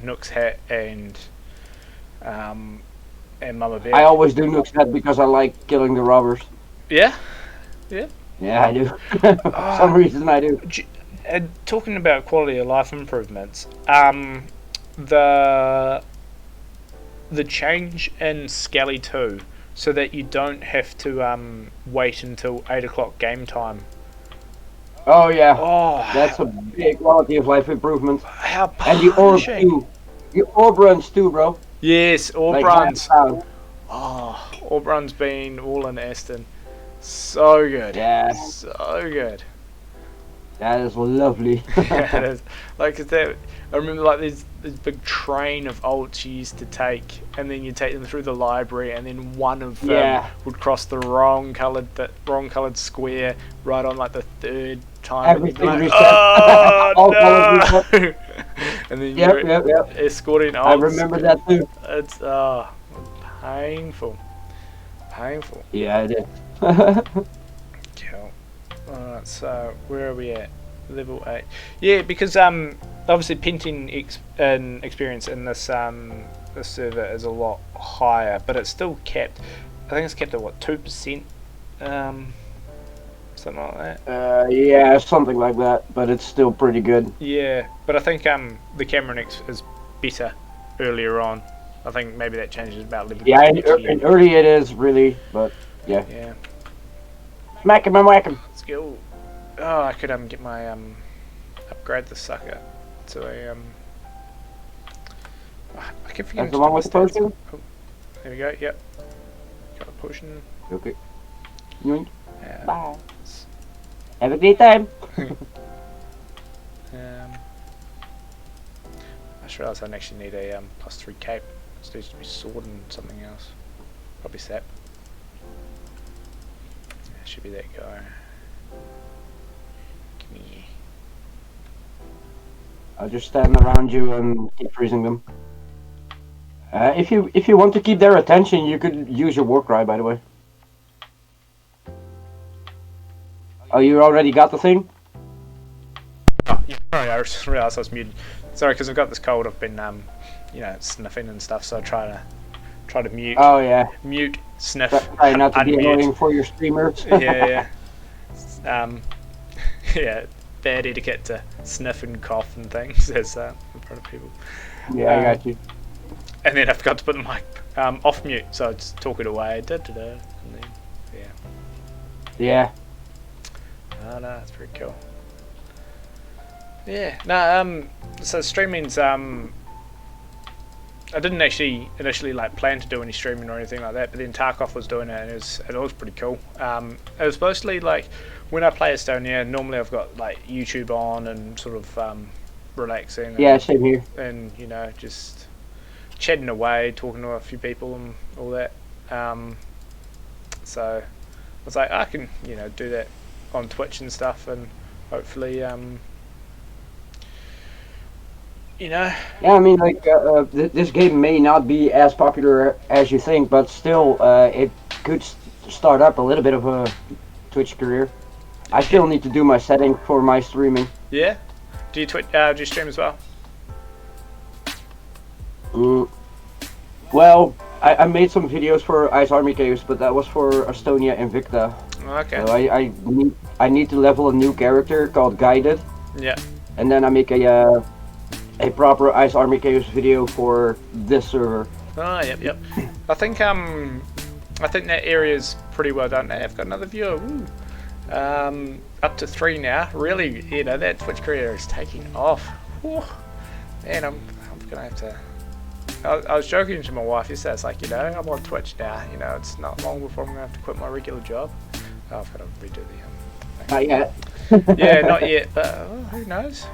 Nook's hat and Mama Bear. I always do Nook's hat because I like killing the robbers. Yeah. Yeah. Yeah, I do. For some reason I do. And talking about quality of life improvements, the change in Skelly 2 so that you don't have to wait until 8 o'clock game time. Oh yeah. Oh, That's a big quality of life improvement. how And the orb punishing. too. The orb runs too, bro. Yes, orb Like, runs. hands down. Oh, orb runs been all in Aston. So good. Yeah. So good. That is lovely. Yeah, it is. Like that, I remember like this big train of ults you used to take, and then you take them through the library, and then one of them would cross the wrong coloured square right on like the third time. Everything and you'd be reset. like, All oh colours no! And then Yep. escorting ults. I remember that too. It's painful. Painful. Yeah, I did. Cool. Alright, so where are we at? Level 8. Yeah, because obviously Penting experience in this this server is a lot higher, but it's still capped. I think it's capped at what, 2%? Something like that. Yeah, something like that, but it's still pretty good. Yeah, but I think the camera is better earlier on. I think maybe that changes about level. Yeah, in early it is really, but yeah. Yeah. Smack him and whack him. Let's go. Oh, I could get my upgrade the sucker to a I keep forgetting. That's the one with the potion? Oh, there we go. Yep. Got a potion. Okay. Yoink. Bye. Have a great time. I just realised I actually need a +3 cape. It needs to be sword and something else. Probably sap. Yeah, should be that guy. Come here. I'll just stand around you and keep freezing them. If you want to keep their attention, you could use your war cry, by the way. Oh, you already got the thing? Oh, yeah, sorry, I just realised I was muted. Sorry, because I've got this cold. I've been, you know, sniffing and stuff. So I try to mute. Oh yeah. Mute, sniff, Try not to be unmute. annoying for your streamers. Yeah. Yeah. Bad etiquette to sniff and cough and things as in front of people. Yeah, I got you. And then I forgot to put the mic off mute, so I just talk it away. And then, yeah. Yeah. Oh no, that's pretty cool. Yeah, no, so streaming's, I didn't actually initially like plan to do any streaming or anything like that, but then Tarkov was doing it and it was pretty cool. It was mostly like, when I play Astonia, normally I've got like YouTube on and sort of relaxing. Yeah, same here. And, you know, just chatting away, talking to a few people and all that. So I was like, I can, you know, do that on Twitch and stuff, and hopefully, you know. Yeah, I mean, like, this game may not be as popular as you think, but still, it could start up a little bit of a Twitch career. I still need to do my setting for my streaming. Yeah. Do you stream as well? Well, I made some videos for Ice Army Caves, but that was for Astonia Invicta. Okay. So I need to level a new character called Guided, Yeah. and then I make a proper Ice Army Caves video for this server. Oh, yep. I think that area's pretty well done. Hey, I've got another viewer. Woo. Up to 3 now. Really, that Twitch career is taking off. Whew. Man, I'm gonna have to. I was joking to my wife yesterday. It's like, I'm on Twitch now. It's not long before I'm gonna have to quit my regular job. Oh, I've got to redo the thing. Not yet. Yeah, not yet, but who knows?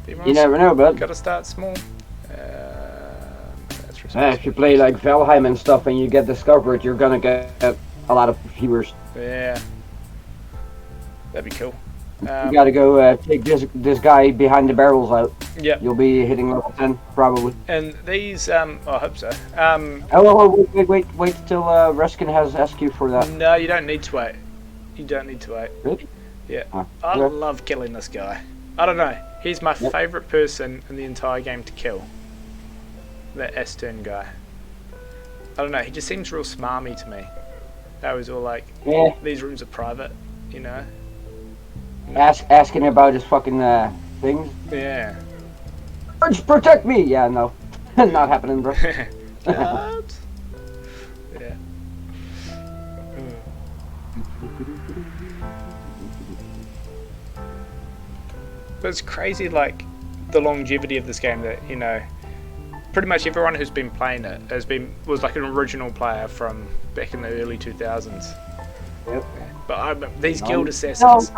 You never know, bud. Got to start small. If you play like Valheim and stuff and you get discovered, you're gonna get a lot of viewers. Yeah, that'd be cool. You gotta go take this guy behind the barrels out. Yeah. You'll be hitting level 10 probably. And these, I hope so. Wait till Reskin has SQ for that. No, you don't need to wait. You don't need to wait. Really? Yeah. Oh, I yeah. love killing this guy. I don't know. He's my favourite person in the entire game to kill. That S-turn guy. I don't know. He just seems real smarmy to me. That was all like, these rooms are private, Asking about his fucking things. Yeah. Urge, protect me! Yeah, no. Not happening, bro. What? Yeah. But it's crazy, like, the longevity of this game that, pretty much everyone who's been playing it was like an original player from back in the early 2000s. Yep. But these guild assassins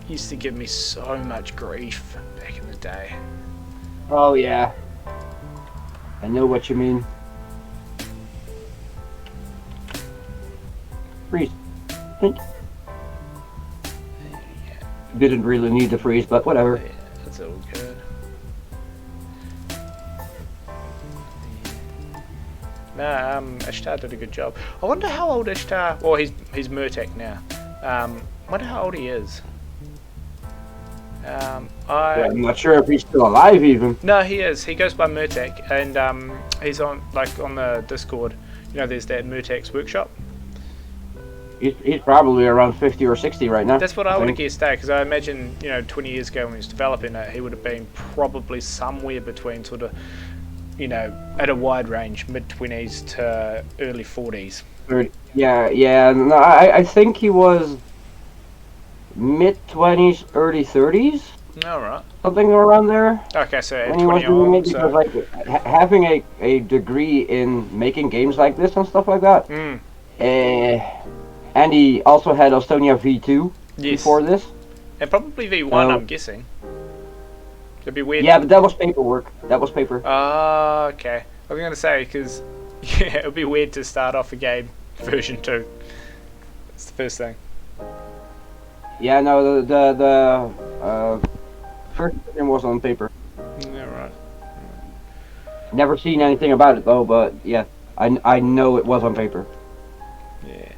used to give me so much grief back in the day. Oh yeah. I know what you mean. Freeze. Didn't really need to freeze, but whatever. Yeah, that's all good. Ishtar did a good job. I wonder how old Ishtar. Well, he's Murtek now. I wonder how old he is. I'm not sure if he's still alive even. No, he is. He goes by Murtek, and he's on the Discord. There's that Murtek's workshop. He's probably around 50 or 60 right now. That's what I would have guessed, because I imagine 20 years ago when he was developing it, he would have been probably somewhere between sort of at a wide range, mid-20s to early 40s. Yeah. No, I think he was mid-20s, early 30s. All right. Something around there. Okay, so when he was doing it, because like having a degree in making games like this and stuff like that. And he also had Astonia V2 before this. And probably V1, I'm guessing. It'd be weird. Yeah, but that was paperwork. That was paper. Oh, okay. I was going to say, because it would be weird to start off a game version 2. That's the first thing. Yeah, no, the first version was on paper. Yeah, right. Never seen anything about it though, but yeah, I know it was on paper. Yeah.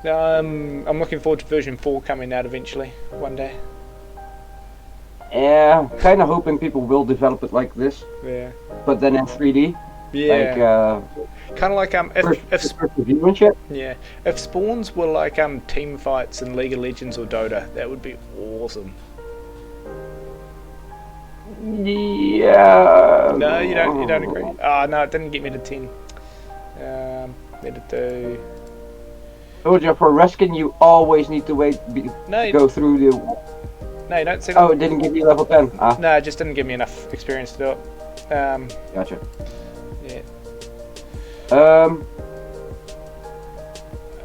I'm looking forward to version 4 coming out eventually, one day. Yeah, kind of hoping people will develop it like this. Yeah. But then in 3D. Yeah. Like kind of like Yeah. If spawns were like team fights in League of Legends or Dota, that would be awesome. Yeah. No, you don't agree. Oh no, it didn't get me to 10. Made it to. Told you, for Reskin you always need to go through the. No, you don't see that. Oh, it didn't give you level 10. No, it just didn't give me enough experience to do it. Gotcha. Yeah.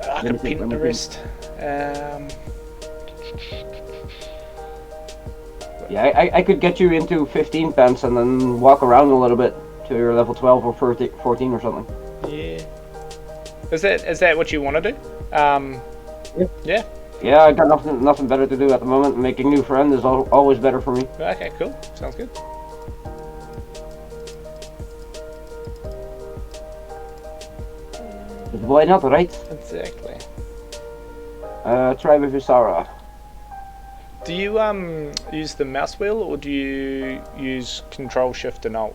I could pin the rest. Yeah, I could get you into 15 pence and then walk around a little bit till you're level 12 or 14 or something. Yeah. Is that what you want to do? Yeah. Yeah, I got nothing better to do at the moment. Making new friends is always better for me. Okay, cool. Sounds good. Why not, right? Exactly. Try with Visara. Do you use the mouse wheel or do you use Control Shift and Alt?